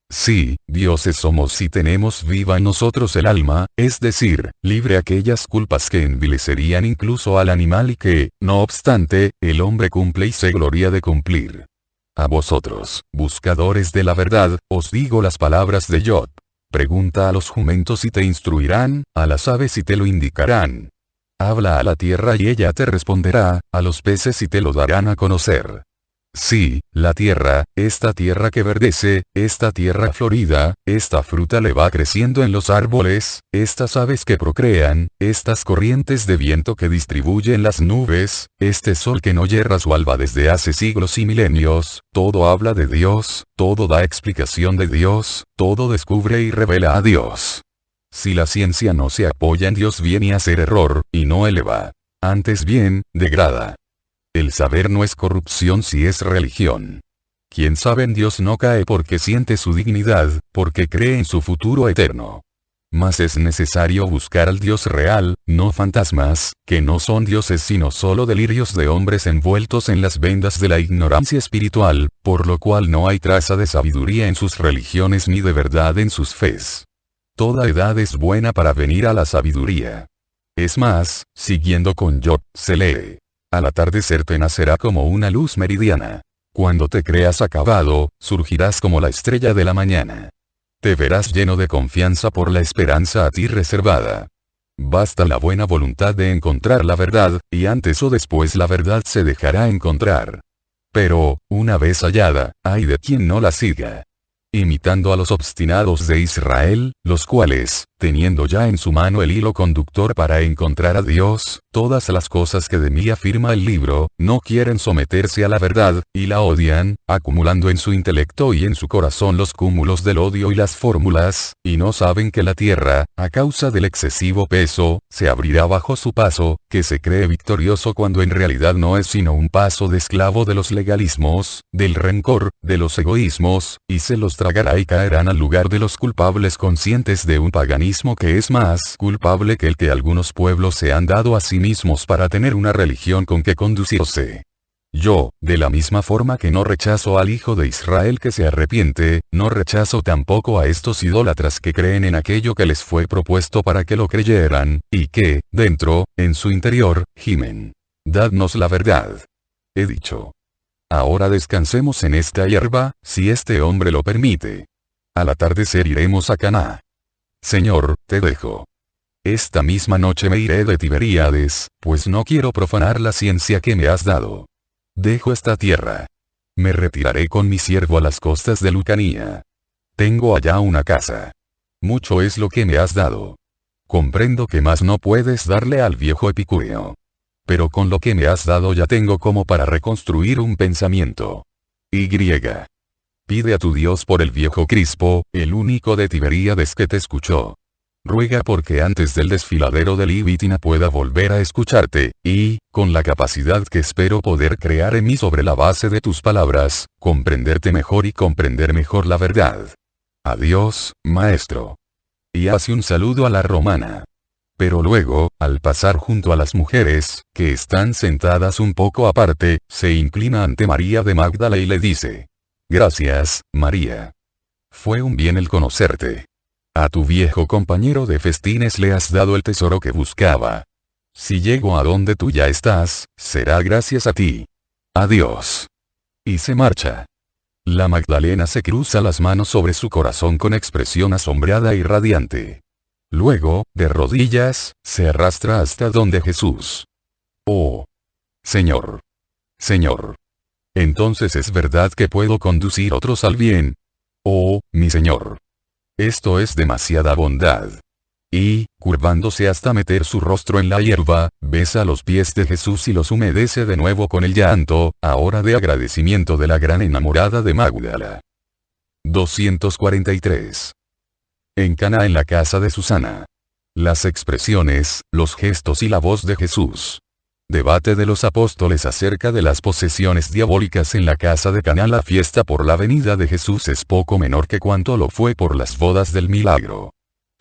Sí, dioses somos si tenemos viva en nosotros el alma, es decir, libre aquellas culpas que envilecerían incluso al animal y que, no obstante, el hombre cumple y se gloria de cumplir. A vosotros, buscadores de la verdad, os digo las palabras de Job. Pregunta a los jumentos y te instruirán, a las aves y te lo indicarán. Habla a la tierra y ella te responderá, a los peces y te lo darán a conocer. Sí, la tierra, esta tierra que verdece, esta tierra florida, esta fruta le va creciendo en los árboles, estas aves que procrean, estas corrientes de viento que distribuyen las nubes, este sol que no yerra su alba desde hace siglos y milenios, todo habla de Dios, todo da explicación de Dios, todo descubre y revela a Dios. Si la ciencia no se apoya en Dios viene a ser error, y no eleva. Antes bien, degrada. El saber no es corrupción si es religión. Quien sabe en Dios no cae porque siente su dignidad, porque cree en su futuro eterno. Mas es necesario buscar al Dios real, no fantasmas, que no son dioses sino solo delirios de hombres envueltos en las vendas de la ignorancia espiritual, por lo cual no hay traza de sabiduría en sus religiones ni de verdad en sus fes. Toda edad es buena para venir a la sabiduría. Es más, siguiendo con Job, se lee. Al atardecer te nacerá como una luz meridiana. Cuando te creas acabado, surgirás como la estrella de la mañana. Te verás lleno de confianza por la esperanza a ti reservada. Basta la buena voluntad de encontrar la verdad, y antes o después la verdad se dejará encontrar. Pero, una vez hallada, ay de quien no la siga. Imitando a los obstinados de Israel, los cuales, teniendo ya en su mano el hilo conductor para encontrar a Dios, todas las cosas que de mí afirma el libro, no quieren someterse a la verdad, y la odian, acumulando en su intelecto y en su corazón los cúmulos del odio y las fórmulas, y no saben que la tierra, a causa del excesivo peso, se abrirá bajo su paso, que se cree victorioso cuando en realidad no es sino un paso de esclavo de los legalismos, del rencor, de los egoísmos, y se los tragará y caerán al lugar de los culpables conscientes de un paganismo que es más culpable que el que algunos pueblos se han dado a sí mismos para tener una religión con que conducirse. Yo, de la misma forma que no rechazo al hijo de Israel que se arrepiente, no rechazo tampoco a estos idólatras que creen en aquello que les fue propuesto para que lo creyeran, y que, dentro, en su interior, gimen. Dadnos la verdad. He dicho. Ahora descansemos en esta hierba, si este hombre lo permite. Al atardecer iremos a Caná. Señor, te dejo. Esta misma noche me iré de Tiberíades, pues no quiero profanar la ciencia que me has dado. Dejo esta tierra. Me retiraré con mi siervo a las costas de Lucanía. Tengo allá una casa. Mucho es lo que me has dado. Comprendo que más no puedes darle al viejo epicúreo. Pero con lo que me has dado ya tengo como para reconstruir un pensamiento. Y. Pide a tu Dios por el viejo Crispo, el único de Tiberíades que te escuchó. Ruega porque antes del desfiladero de Libitina pueda volver a escucharte, y, con la capacidad que espero poder crear en mí sobre la base de tus palabras, comprenderte mejor y comprender mejor la verdad. Adiós, maestro. Y hace un saludo a la romana. Pero luego, al pasar junto a las mujeres, que están sentadas un poco aparte, se inclina ante María de Magdala y le dice: Gracias, María. Fue un bien el conocerte. A tu viejo compañero de festines le has dado el tesoro que buscaba. Si llego a donde tú ya estás, será gracias a ti. Adiós. Y se marcha. La Magdalena se cruza las manos sobre su corazón con expresión asombrada y radiante. Luego, de rodillas, se arrastra hasta donde Jesús. Oh. Señor. Señor. Entonces es verdad que puedo conducir otros al bien. Oh, mi Señor. Esto es demasiada bondad. Y, curvándose hasta meter su rostro en la hierba, besa los pies de Jesús y los humedece de nuevo con el llanto, ahora de agradecimiento de la gran enamorada de Magdala. 243. En Caná, en la casa de Susana. Las expresiones, los gestos y la voz de Jesús. Debate de los apóstoles acerca de las posesiones diabólicas en la casa de Caná. La fiesta por la venida de Jesús es poco menor que cuanto lo fue por las bodas del milagro.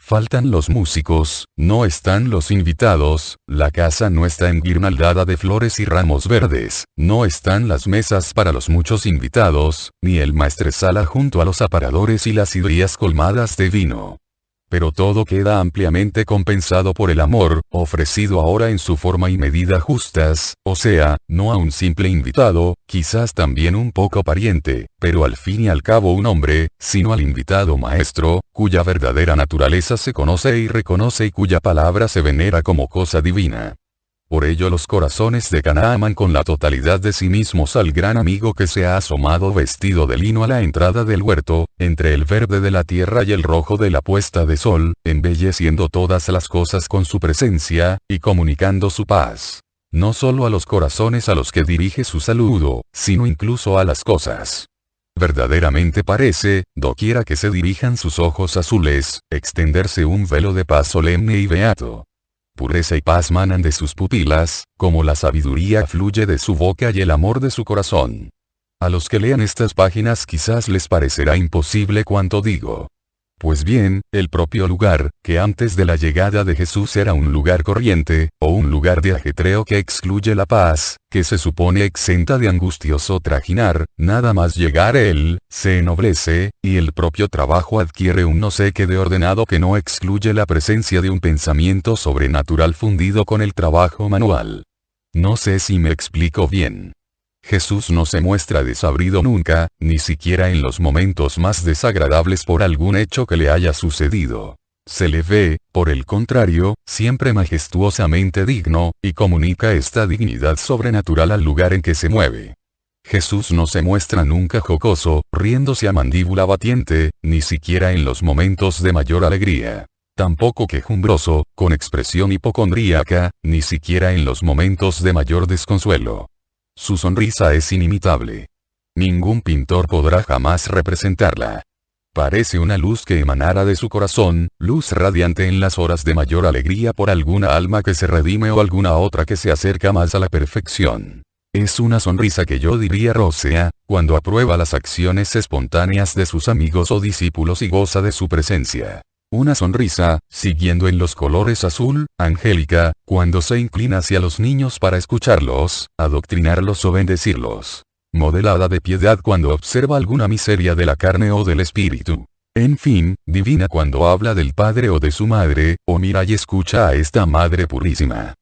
Faltan los músicos, no están los invitados, la casa no está enguirnaldada de flores y ramos verdes, no están las mesas para los muchos invitados, ni el maestresala junto a los aparadores y las sidrías colmadas de vino. Pero todo queda ampliamente compensado por el amor, ofrecido ahora en su forma y medida justas, o sea, no a un simple invitado, quizás también un poco pariente, pero al fin y al cabo un hombre, sino al invitado maestro, cuya verdadera naturaleza se conoce y reconoce y cuya palabra se venera como cosa divina. Por ello los corazones de Caná aman con la totalidad de sí mismos al gran amigo que se ha asomado vestido de lino a la entrada del huerto, entre el verde de la tierra y el rojo de la puesta de sol, embelleciendo todas las cosas con su presencia, y comunicando su paz. No solo a los corazones a los que dirige su saludo, sino incluso a las cosas. Verdaderamente parece, doquiera que se dirijan sus ojos azules, extenderse un velo de paz solemne y beato. Pureza y paz manan de sus pupilas, como la sabiduría fluye de su boca y el amor de su corazón. A los que lean estas páginas quizás les parecerá imposible cuanto digo. Pues bien, el propio lugar, que antes de la llegada de Jesús era un lugar corriente, o un lugar de ajetreo que excluye la paz, que se supone exenta de angustioso trajinar, nada más llegar él, se ennoblece, y el propio trabajo adquiere un no sé qué de ordenado que no excluye la presencia de un pensamiento sobrenatural fundido con el trabajo manual. No sé si me explico bien. Jesús no se muestra desabrido nunca, ni siquiera en los momentos más desagradables por algún hecho que le haya sucedido. Se le ve, por el contrario, siempre majestuosamente digno, y comunica esta dignidad sobrenatural al lugar en que se mueve. Jesús no se muestra nunca jocoso, riéndose a mandíbula batiente, ni siquiera en los momentos de mayor alegría. Tampoco quejumbroso, con expresión hipocondríaca, ni siquiera en los momentos de mayor desconsuelo. Su sonrisa es inimitable. Ningún pintor podrá jamás representarla. Parece una luz que emanara de su corazón, luz radiante en las horas de mayor alegría por alguna alma que se redime o alguna otra que se acerca más a la perfección. Es una sonrisa que yo diría rósea, cuando aprueba las acciones espontáneas de sus amigos o discípulos y goza de su presencia. Una sonrisa, siguiendo en los colores azul, angélica, cuando se inclina hacia los niños para escucharlos, adoctrinarlos o bendecirlos. Modelada de piedad cuando observa alguna miseria de la carne o del espíritu. En fin, divina cuando habla del padre o de su madre, o mira y escucha a esta madre purísima.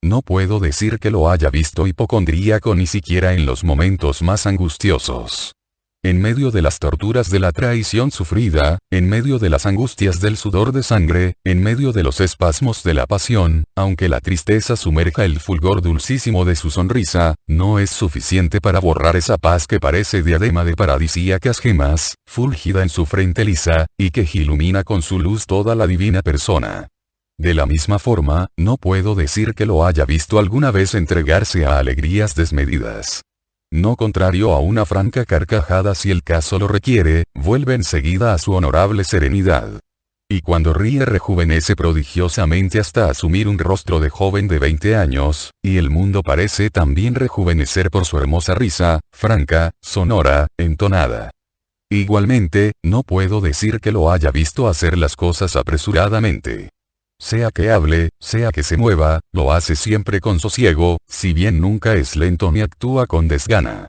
No puedo decir que lo haya visto hipocondríaco ni siquiera en los momentos más angustiosos. En medio de las torturas de la traición sufrida, en medio de las angustias del sudor de sangre, en medio de los espasmos de la pasión, aunque la tristeza sumerja el fulgor dulcísimo de su sonrisa, no es suficiente para borrar esa paz que parece diadema de paradisíacas gemas, fulgida en su frente lisa, y que ilumina con su luz toda la divina persona. De la misma forma, no puedo decir que lo haya visto alguna vez entregarse a alegrías desmedidas. No contrario a una franca carcajada si el caso lo requiere, vuelve enseguida a su honorable serenidad. Y cuando ríe rejuvenece prodigiosamente hasta asumir un rostro de joven de 20 años, y el mundo parece también rejuvenecer por su hermosa risa, franca, sonora, entonada. Igualmente, no puedo decir que lo haya visto hacer las cosas apresuradamente. Sea que hable, sea que se mueva, lo hace siempre con sosiego, si bien nunca es lento ni actúa con desgana.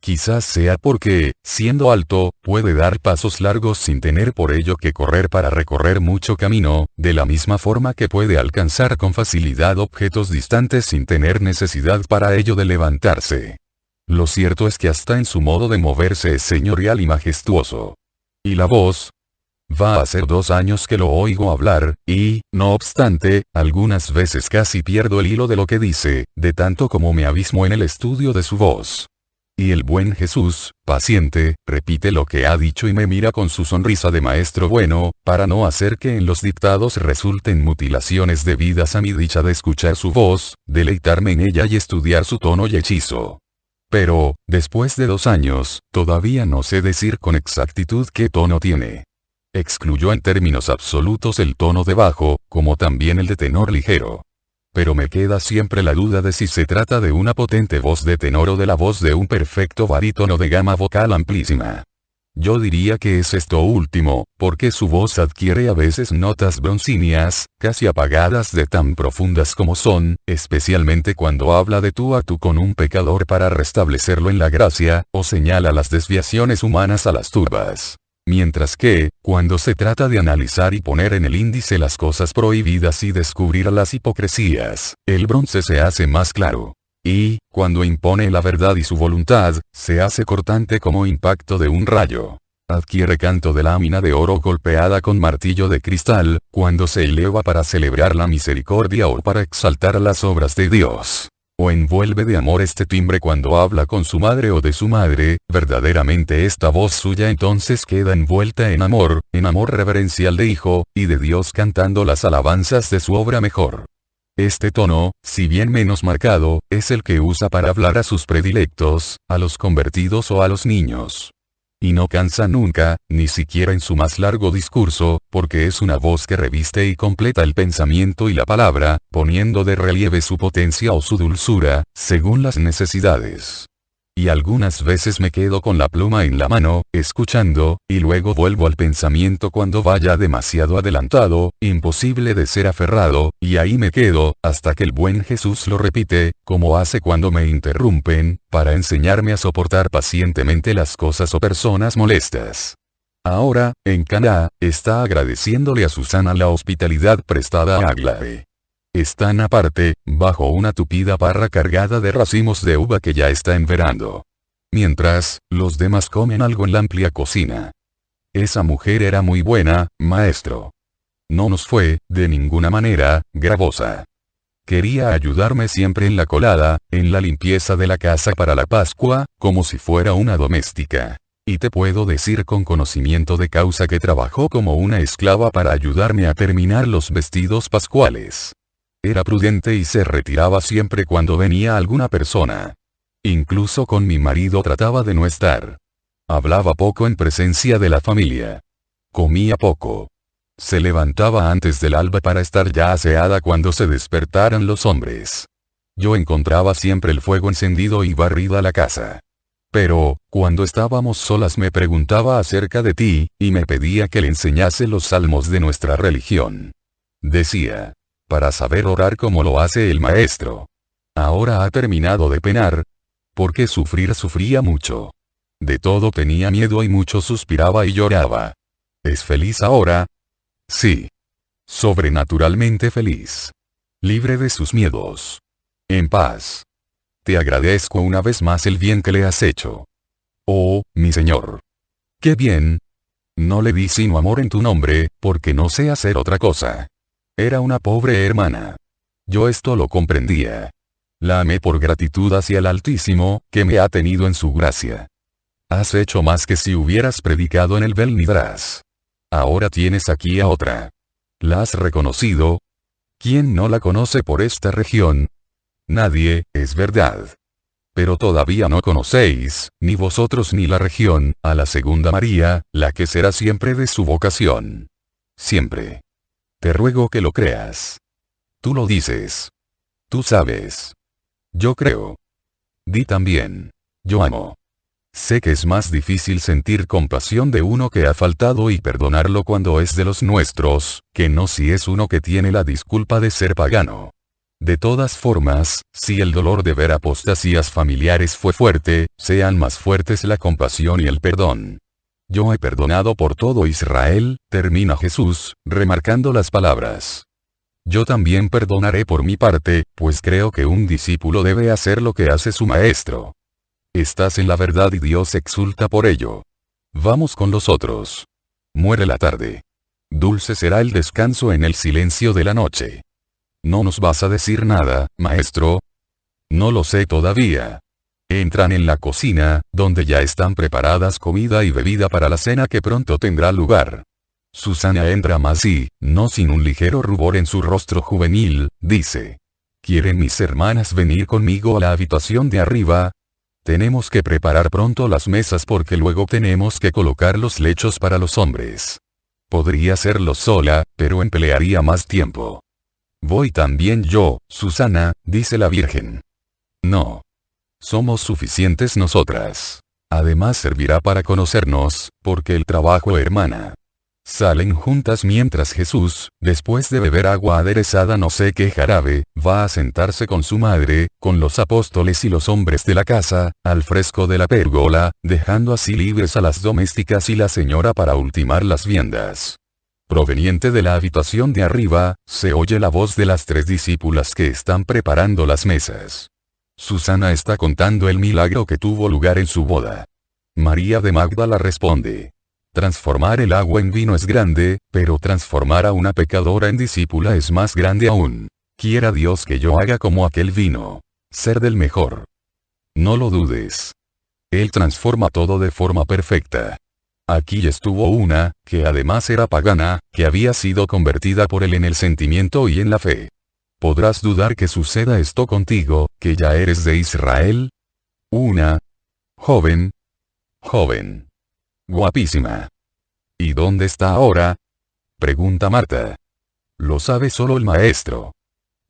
Quizás sea porque, siendo alto, puede dar pasos largos sin tener por ello que correr para recorrer mucho camino, de la misma forma que puede alcanzar con facilidad objetos distantes sin tener necesidad para ello de levantarse. Lo cierto es que hasta en su modo de moverse es señorial y majestuoso. ¿Y la voz? Va a ser 2 años que lo oigo hablar, y, no obstante, algunas veces casi pierdo el hilo de lo que dice, de tanto como me abismo en el estudio de su voz. Y el buen Jesús, paciente, repite lo que ha dicho y me mira con su sonrisa de maestro bueno, para no hacer que en los dictados resulten mutilaciones debidas a mi dicha de escuchar su voz, deleitarme en ella y estudiar su tono y hechizo. Pero, después de 2 años, todavía no sé decir con exactitud qué tono tiene. Excluyó en términos absolutos el tono de bajo, como también el de tenor ligero. Pero me queda siempre la duda de si se trata de una potente voz de tenor o de la voz de un perfecto barítono de gama vocal amplísima. Yo diría que es esto último, porque su voz adquiere a veces notas broncíneas, casi apagadas de tan profundas como son, especialmente cuando habla de tú a tú con un pecador para restablecerlo en la gracia, o señala las desviaciones humanas a las turbas. Mientras que, cuando se trata de analizar y poner en el índice las cosas prohibidas y descubrir las hipocresías, el bronce se hace más claro. Y, cuando impone la verdad y su voluntad, se hace cortante como impacto de un rayo. Adquiere canto de lámina de oro golpeada con martillo de cristal, cuando se eleva para celebrar la misericordia o para exaltar las obras de Dios. O envuelve de amor este timbre cuando habla con su madre o de su madre, verdaderamente esta voz suya entonces queda envuelta en amor reverencial de hijo, y de Dios cantando las alabanzas de su obra mejor. Este tono, si bien menos marcado, es el que usa para hablar a sus predilectos, a los convertidos o a los niños. Y no cansa nunca, ni siquiera en su más largo discurso, porque es una voz que reviste y completa el pensamiento y la palabra, poniendo de relieve su potencia o su dulzura, según las necesidades. Y algunas veces me quedo con la pluma en la mano, escuchando, y luego vuelvo al pensamiento cuando vaya demasiado adelantado, imposible de ser aferrado, y ahí me quedo, hasta que el buen Jesús lo repite, como hace cuando me interrumpen, para enseñarme a soportar pacientemente las cosas o personas molestas. Ahora, en Caná, está agradeciéndole a Susana la hospitalidad prestada a Aglaé. Están aparte, bajo una tupida parra cargada de racimos de uva que ya está en verano. Mientras, los demás comen algo en la amplia cocina. Esa mujer era muy buena, maestro. No nos fue, de ninguna manera, gravosa. Quería ayudarme siempre en la colada, en la limpieza de la casa para la Pascua, como si fuera una doméstica. Y te puedo decir con conocimiento de causa que trabajó como una esclava para ayudarme a terminar los vestidos pascuales. Era prudente y se retiraba siempre cuando venía alguna persona. Incluso con mi marido trataba de no estar. Hablaba poco en presencia de la familia. Comía poco. Se levantaba antes del alba para estar ya aseada cuando se despertaran los hombres. Yo encontraba siempre el fuego encendido y barrida la casa. Pero, cuando estábamos solas me preguntaba acerca de ti, y me pedía que le enseñase los salmos de nuestra religión. Decía, para saber orar como lo hace el maestro. Ahora ha terminado de penar. Porque sufría mucho. De todo tenía miedo y mucho suspiraba y lloraba. ¿Es feliz ahora? Sí. Sobrenaturalmente feliz. Libre de sus miedos. En paz. Te agradezco una vez más el bien que le has hecho. Oh, mi señor. ¡Qué bien! No le di sino amor en tu nombre, porque no sé hacer otra cosa. Era una pobre hermana. Yo esto lo comprendía. La amé por gratitud hacia el Altísimo, que me ha tenido en su gracia. Has hecho más que si hubieras predicado en el Bel Midrash. Ahora tienes aquí a otra. ¿La has reconocido? ¿Quién no la conoce por esta región? Nadie, es verdad. Pero todavía no conocéis, ni vosotros ni la región, a la segunda María, la que será siempre de su vocación. Siempre. Te ruego que lo creas. Tú lo dices. Tú sabes. Yo creo. Di también. Yo amo. Sé que es más difícil sentir compasión de uno que ha faltado y perdonarlo cuando es de los nuestros, que no si es uno que tiene la disculpa de ser pagano. De todas formas, si el dolor de ver apostasías familiares fue fuerte, sean más fuertes la compasión y el perdón. Yo he perdonado por todo Israel, termina Jesús, remarcando las palabras. Yo también perdonaré por mi parte, pues creo que un discípulo debe hacer lo que hace su maestro. Estás en la verdad y Dios exulta por ello. Vamos con los otros. Muere la tarde. Dulce será el descanso en el silencio de la noche. ¿No nos vas a decir nada, maestro? No lo sé todavía. Entran en la cocina, donde ya están preparadas comida y bebida para la cena que pronto tendrá lugar. Susana entra más y, no sin un ligero rubor en su rostro juvenil, dice. ¿Quieren mis hermanas venir conmigo a la habitación de arriba? Tenemos que preparar pronto las mesas porque luego tenemos que colocar los lechos para los hombres. Podría hacerlo sola, pero emplearía más tiempo. Voy también yo, Susana, dice la Virgen. No. Somos suficientes nosotras. Además servirá para conocernos, porque el trabajo hermana. Salen juntas mientras Jesús, después de beber agua aderezada no sé qué jarabe, va a sentarse con su madre, con los apóstoles y los hombres de la casa, al fresco de la pérgola, dejando así libres a las domésticas y la señora para ultimar las viandas. Proveniente de la habitación de arriba, se oye la voz de las 3 discípulas que están preparando las mesas. Susana está contando el milagro que tuvo lugar en su boda. María de Magdala responde. Transformar el agua en vino es grande, pero transformar a una pecadora en discípula es más grande aún. Quiera Dios que yo haga como aquel vino. Ser del mejor. No lo dudes. Él transforma todo de forma perfecta. Aquí estuvo una, que además era pagana, que había sido convertida por él en el sentimiento y en la fe. ¿Podrás dudar que suceda esto contigo, que ya eres de Israel? Una joven. Guapísima. ¿Y dónde está ahora? Pregunta Marta. Lo sabe solo el maestro.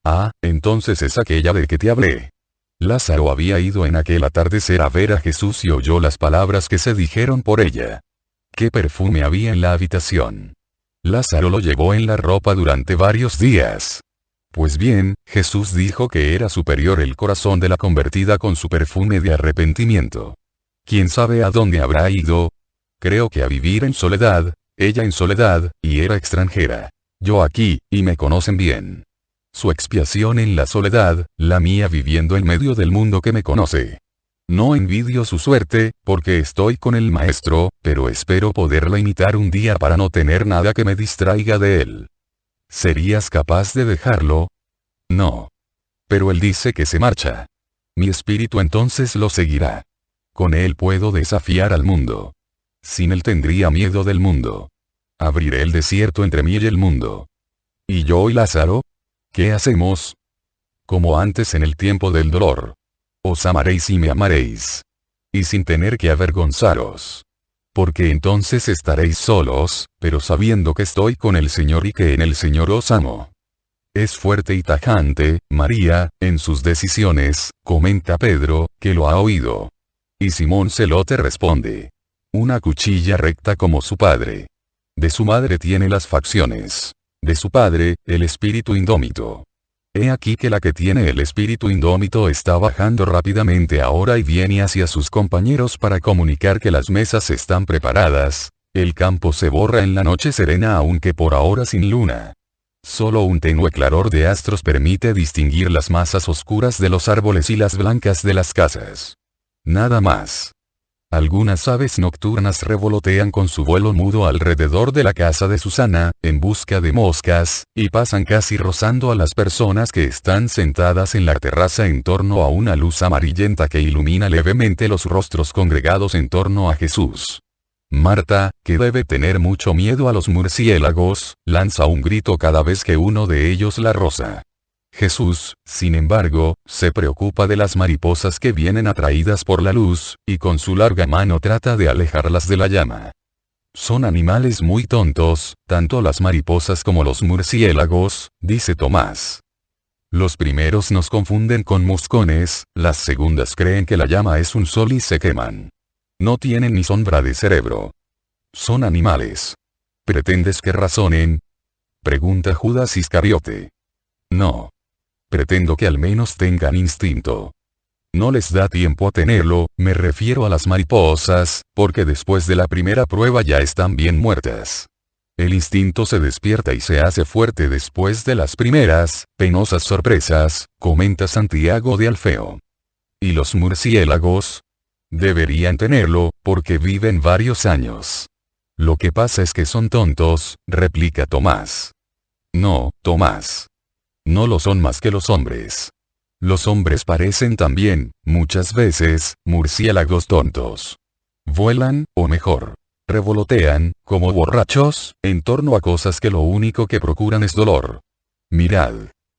Ah, entonces es aquella de que te hablé. Lázaro había ido en aquel atardecer a ver a Jesús y oyó las palabras que se dijeron por ella. ¿Qué perfume había en la habitación? Lázaro lo llevó en la ropa durante varios días. Pues bien, Jesús dijo que era superior el corazón de la convertida con su perfume de arrepentimiento. ¿Quién sabe a dónde habrá ido? Creo que a vivir en soledad, ella en soledad, y era extranjera. Yo aquí, y me conocen bien. Su expiación en la soledad, la mía viviendo en medio del mundo que me conoce. No envidio su suerte, porque estoy con el maestro, pero espero poderla imitar un día para no tener nada que me distraiga de él. ¿Serías capaz de dejarlo? No. Pero él dice que se marcha. Mi espíritu entonces lo seguirá. Con él puedo desafiar al mundo. Sin él tendría miedo del mundo. Abriré el desierto entre mí y el mundo. ¿Y yo y Lázaro? ¿Qué hacemos? Como antes en el tiempo del dolor. Os amaréis y me amaréis. Y sin tener que avergonzaros. Porque entonces estaréis solos, pero sabiendo que estoy con el Señor y que en el Señor os amo. Es fuerte y tajante, María, en sus decisiones, comenta Pedro, que lo ha oído. Y Simón Celote responde. Una cuchilla recta como su padre. De su madre tiene las facciones. De su padre, el espíritu indómito. He aquí que la que tiene el espíritu indómito está bajando rápidamente ahora y viene hacia sus compañeros para comunicar que las mesas están preparadas. El campo se borra en la noche serena aunque por ahora sin luna. Solo un tenue claror de astros permite distinguir las masas oscuras de los árboles y las blancas de las casas. Nada más. Algunas aves nocturnas revolotean con su vuelo mudo alrededor de la casa de Susana, en busca de moscas, y pasan casi rozando a las personas que están sentadas en la terraza en torno a una luz amarillenta que ilumina levemente los rostros congregados en torno a Jesús. Marta, que debe tener mucho miedo a los murciélagos, lanza un grito cada vez que uno de ellos la roza. Jesús, sin embargo, se preocupa de las mariposas que vienen atraídas por la luz, y con su larga mano trata de alejarlas de la llama. Son animales muy tontos, tanto las mariposas como los murciélagos, dice Tomás. Los primeros nos confunden con muscones, las segundas creen que la llama es un sol y se queman. No tienen ni sombra de cerebro. Son animales. ¿Pretendes que razonen? Pregunta Judas Iscariote. No. Pretendo que al menos tengan instinto. No les da tiempo a tenerlo, me refiero a las mariposas, porque después de la primera prueba ya están bien muertas. El instinto se despierta y se hace fuerte después de las primeras, penosas sorpresas, comenta Santiago de Alfeo. ¿Y los murciélagos? Deberían tenerlo, porque viven varios años. Lo que pasa es que son tontos, replica Tomás. No, Tomás. No lo son más que los hombres. Los hombres parecen también, muchas veces, murciélagos tontos. Vuelan, o mejor, revolotean, como borrachos, en torno a cosas que lo único que procuran es dolor. Mirad.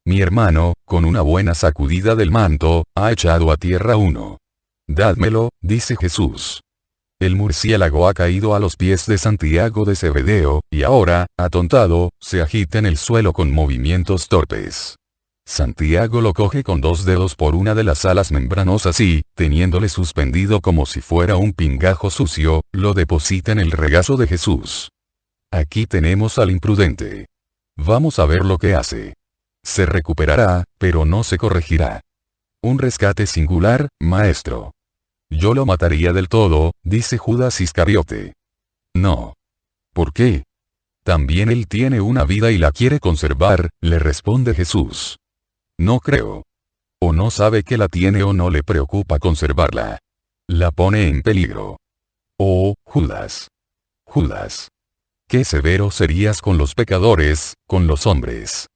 Mi hermano, con una buena sacudida del manto, ha echado a tierra uno. Dádmelo, dice Jesús. El murciélago ha caído a los pies de Santiago de Zebedeo, y ahora, atontado, se agita en el suelo con movimientos torpes. Santiago lo coge con 2 dedos por una de las alas membranosas y, teniéndole suspendido como si fuera un pingajo sucio, lo deposita en el regazo de Jesús. Aquí tenemos al imprudente. Vamos a ver lo que hace. Se recuperará, pero no se corregirá. Un rescate singular, maestro. Yo lo mataría del todo, dice Judas Iscariote. No. ¿Por qué? También él tiene una vida y la quiere conservar, le responde Jesús. No creo. O no sabe que la tiene o no le preocupa conservarla. La pone en peligro. Oh, Judas. Judas. Qué severo serías con los pecadores, con los hombres.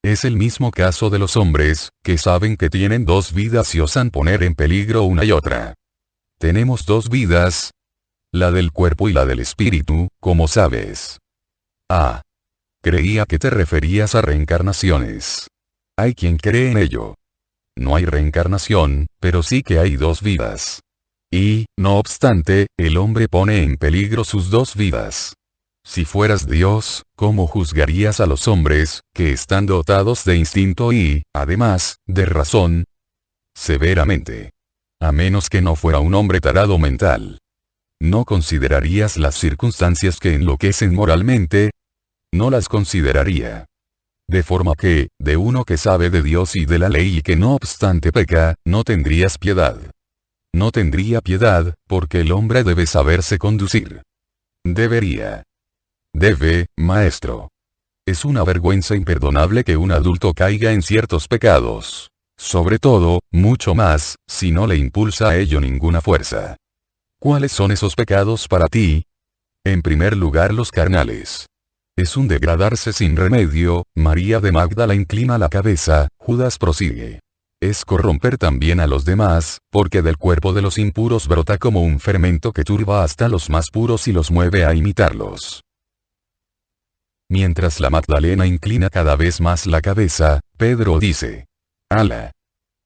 Es el mismo caso de los hombres, que saben que tienen 2 vidas y osan poner en peligro una y otra. Tenemos 2 vidas. La del cuerpo y la del espíritu, como sabes. Ah. Creía que te referías a reencarnaciones. Hay quien cree en ello. No hay reencarnación, pero sí que hay 2 vidas. Y, no obstante, el hombre pone en peligro sus 2 vidas. Si fueras Dios, ¿cómo juzgarías a los hombres, que están dotados de instinto y, además, de razón? Severamente. A menos que no fuera un hombre tarado mental. ¿No considerarías las circunstancias que enloquecen moralmente? No las consideraría. De forma que, de uno que sabe de Dios y de la ley y que no obstante peca, no tendrías piedad. No tendría piedad, porque el hombre debe saberse conducir. Debería. Debe, maestro. Es una vergüenza imperdonable que un adulto caiga en ciertos pecados. Sobre todo, mucho más, si no le impulsa a ello ninguna fuerza. ¿Cuáles son esos pecados para ti? En primer lugar, los carnales. Es un degradarse sin remedio, María de Magdala inclina la cabeza, Judas prosigue. Es corromper también a los demás, porque del cuerpo de los impuros brota como un fermento que turba hasta los más puros y los mueve a imitarlos. Mientras la Magdalena inclina cada vez más la cabeza, Pedro dice: «Ala.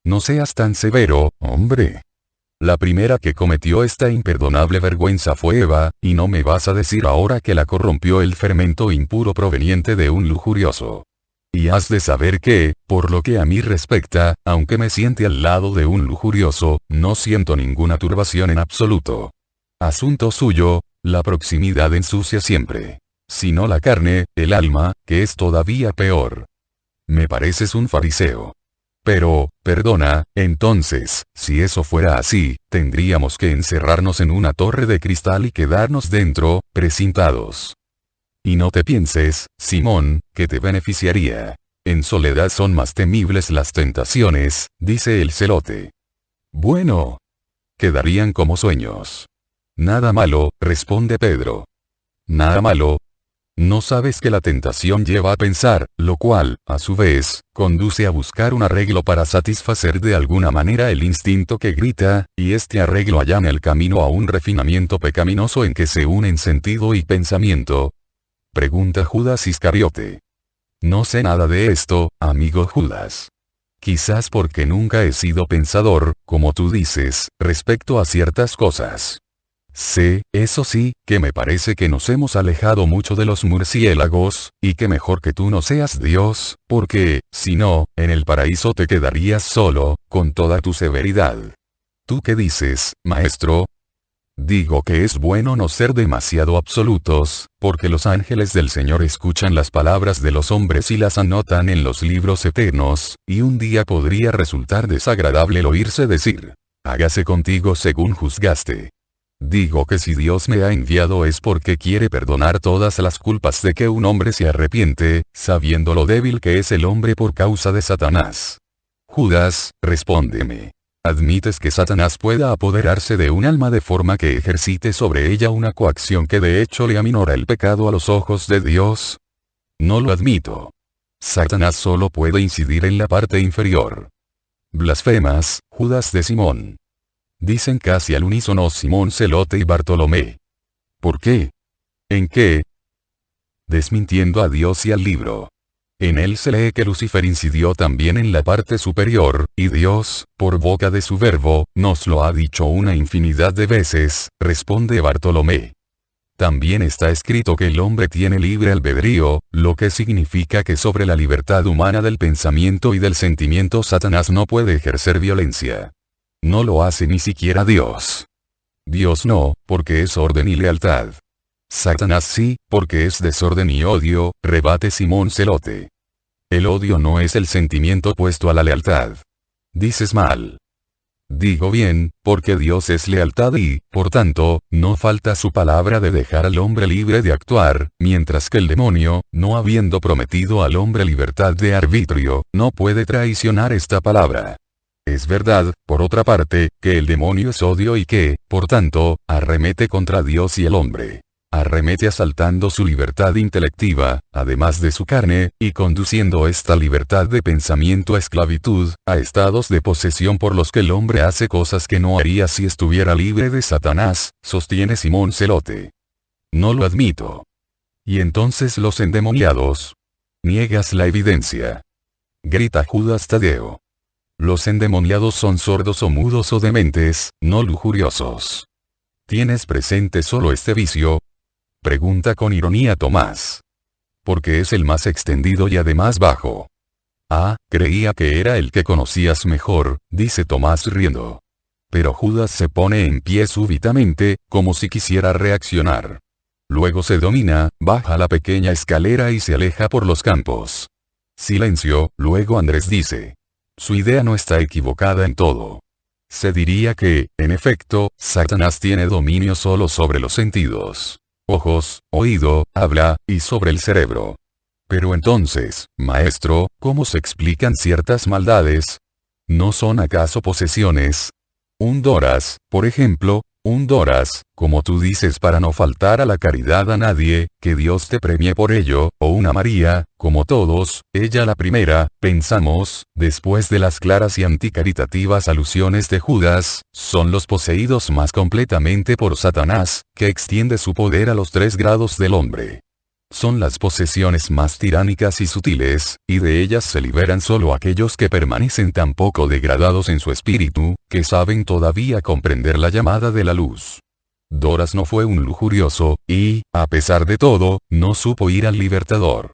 No seas tan severo, hombre. La primera que cometió esta imperdonable vergüenza fue Eva, y no me vas a decir ahora que la corrompió el fermento impuro proveniente de un lujurioso. Y has de saber que, por lo que a mí respecta, aunque me siente al lado de un lujurioso, no siento ninguna turbación en absoluto. Asunto suyo, la proximidad ensucia siempre. Si no la carne, el alma, que es todavía peor. Me pareces un fariseo. Pero, perdona, entonces, si eso fuera así, tendríamos que encerrarnos en una torre de cristal y quedarnos dentro, precintados. Y no te pienses, Simón, que te beneficiaría. En soledad son más temibles las tentaciones, dice el celote. Bueno. Quedarían como sueños. Nada malo, responde Pedro. Nada malo. No sabes que la tentación lleva a pensar, lo cual, a su vez, conduce a buscar un arreglo para satisfacer de alguna manera el instinto que grita, y este arreglo allana el camino a un refinamiento pecaminoso en que se unen sentido y pensamiento. Pregunta Judas Iscariote. No sé nada de esto, amigo Judas. Quizás porque nunca he sido pensador, como tú dices, respecto a ciertas cosas. Sé, eso sí, que me parece que nos hemos alejado mucho de los murciélagos, y que mejor que tú no seas Dios, porque, si no, en el paraíso te quedarías solo, con toda tu severidad. ¿Tú qué dices, maestro? Digo que es bueno no ser demasiado absolutos, porque los ángeles del Señor escuchan las palabras de los hombres y las anotan en los libros eternos, y un día podría resultar desagradable el oírse decir, hágase contigo según juzgaste. Digo que si Dios me ha enviado es porque quiere perdonar todas las culpas de que un hombre se arrepiente, sabiendo lo débil que es el hombre por causa de Satanás. Judas, respóndeme. ¿Admites que Satanás pueda apoderarse de un alma de forma que ejercite sobre ella una coacción que de hecho le aminora el pecado a los ojos de Dios? No lo admito. Satanás solo puede incidir en la parte inferior. Blasfemas, Judas de Simón. Dicen casi al unísono Simón Celote y Bartolomé. ¿Por qué? ¿En qué? Desmintiendo a Dios y al libro. En él se lee que Lucifer incidió también en la parte superior, y Dios, por boca de su verbo, nos lo ha dicho una infinidad de veces, responde Bartolomé. También está escrito que el hombre tiene libre albedrío, lo que significa que sobre la libertad humana del pensamiento y del sentimiento Satanás no puede ejercer violencia. No lo hace ni siquiera Dios. Dios no, porque es orden y lealtad. Satanás sí, porque es desorden y odio, rebate Simón Celote. El odio no es el sentimiento opuesto a la lealtad. Dices mal. Digo bien, porque Dios es lealtad y, por tanto, no falta su palabra de dejar al hombre libre de actuar, mientras que el demonio, no habiendo prometido al hombre libertad de arbitrio, no puede traicionar esta palabra. Es verdad, por otra parte, que el demonio es odio y que, por tanto, arremete contra Dios y el hombre. Arremete asaltando su libertad intelectiva, además de su carne, y conduciendo esta libertad de pensamiento a esclavitud, a estados de posesión por los que el hombre hace cosas que no haría si estuviera libre de Satanás, sostiene Simón Celote. No lo admito. ¿Y entonces los endemoniados? Niegas la evidencia. Grita Judas Tadeo. Los endemoniados son sordos o mudos o dementes, no lujuriosos. ¿Tienes presente solo este vicio? Pregunta con ironía Tomás. Porque es el más extendido y además bajo. Ah, creía que era el que conocías mejor, dice Tomás riendo. Pero Judas se pone en pie súbitamente, como si quisiera reaccionar. Luego se domina, baja la pequeña escalera y se aleja por los campos. Silencio, luego Andrés dice. Su idea no está equivocada en todo. Se diría que, en efecto, Satanás tiene dominio solo sobre los sentidos. Ojos, oído, habla, y sobre el cerebro. Pero entonces, maestro, ¿cómo se explican ciertas maldades? ¿No son acaso posesiones? Un Doras, por ejemplo, un Doras, como tú dices para no faltar a la caridad a nadie, que Dios te premie por ello, o una María, como todos, ella la primera, pensamos, después de las claras y anticaritativas alusiones de Judas, son los poseídos más completamente por Satanás, que extiende su poder a los 3 grados del hombre. Son las posesiones más tiránicas y sutiles, y de ellas se liberan solo aquellos que permanecen tan poco degradados en su espíritu, que saben todavía comprender la llamada de la luz. Doras no fue un lujurioso, y, a pesar de todo, no supo ir al libertador.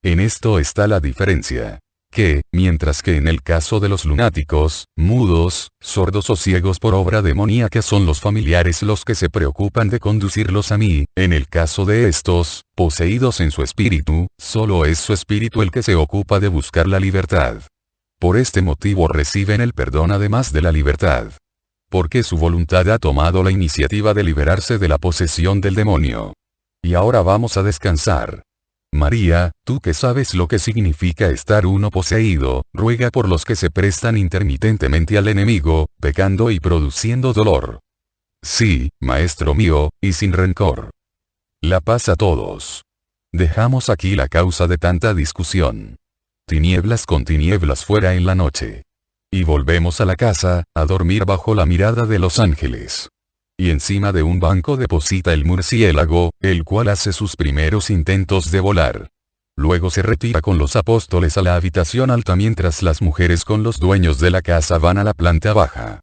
En esto está la diferencia. Que, mientras que en el caso de los lunáticos, mudos, sordos o ciegos por obra demoníaca son los familiares los que se preocupan de conducirlos a mí, en el caso de estos, poseídos en su espíritu, solo es su espíritu el que se ocupa de buscar la libertad. Por este motivo reciben el perdón además de la libertad. Porque su voluntad ha tomado la iniciativa de liberarse de la posesión del demonio. Y ahora vamos a descansar. María, tú que sabes lo que significa estar uno poseído, ruega por los que se prestan intermitentemente al enemigo, pecando y produciendo dolor. Sí, maestro mío, y sin rencor. La paz a todos. Dejamos aquí la causa de tanta discusión. Tinieblas con tinieblas fuera en la noche. Y volvemos a la casa, a dormir bajo la mirada de los ángeles. Y encima de un banco deposita el murciélago, el cual hace sus primeros intentos de volar. Luego se retira con los apóstoles a la habitación alta mientras las mujeres con los dueños de la casa van a la planta baja.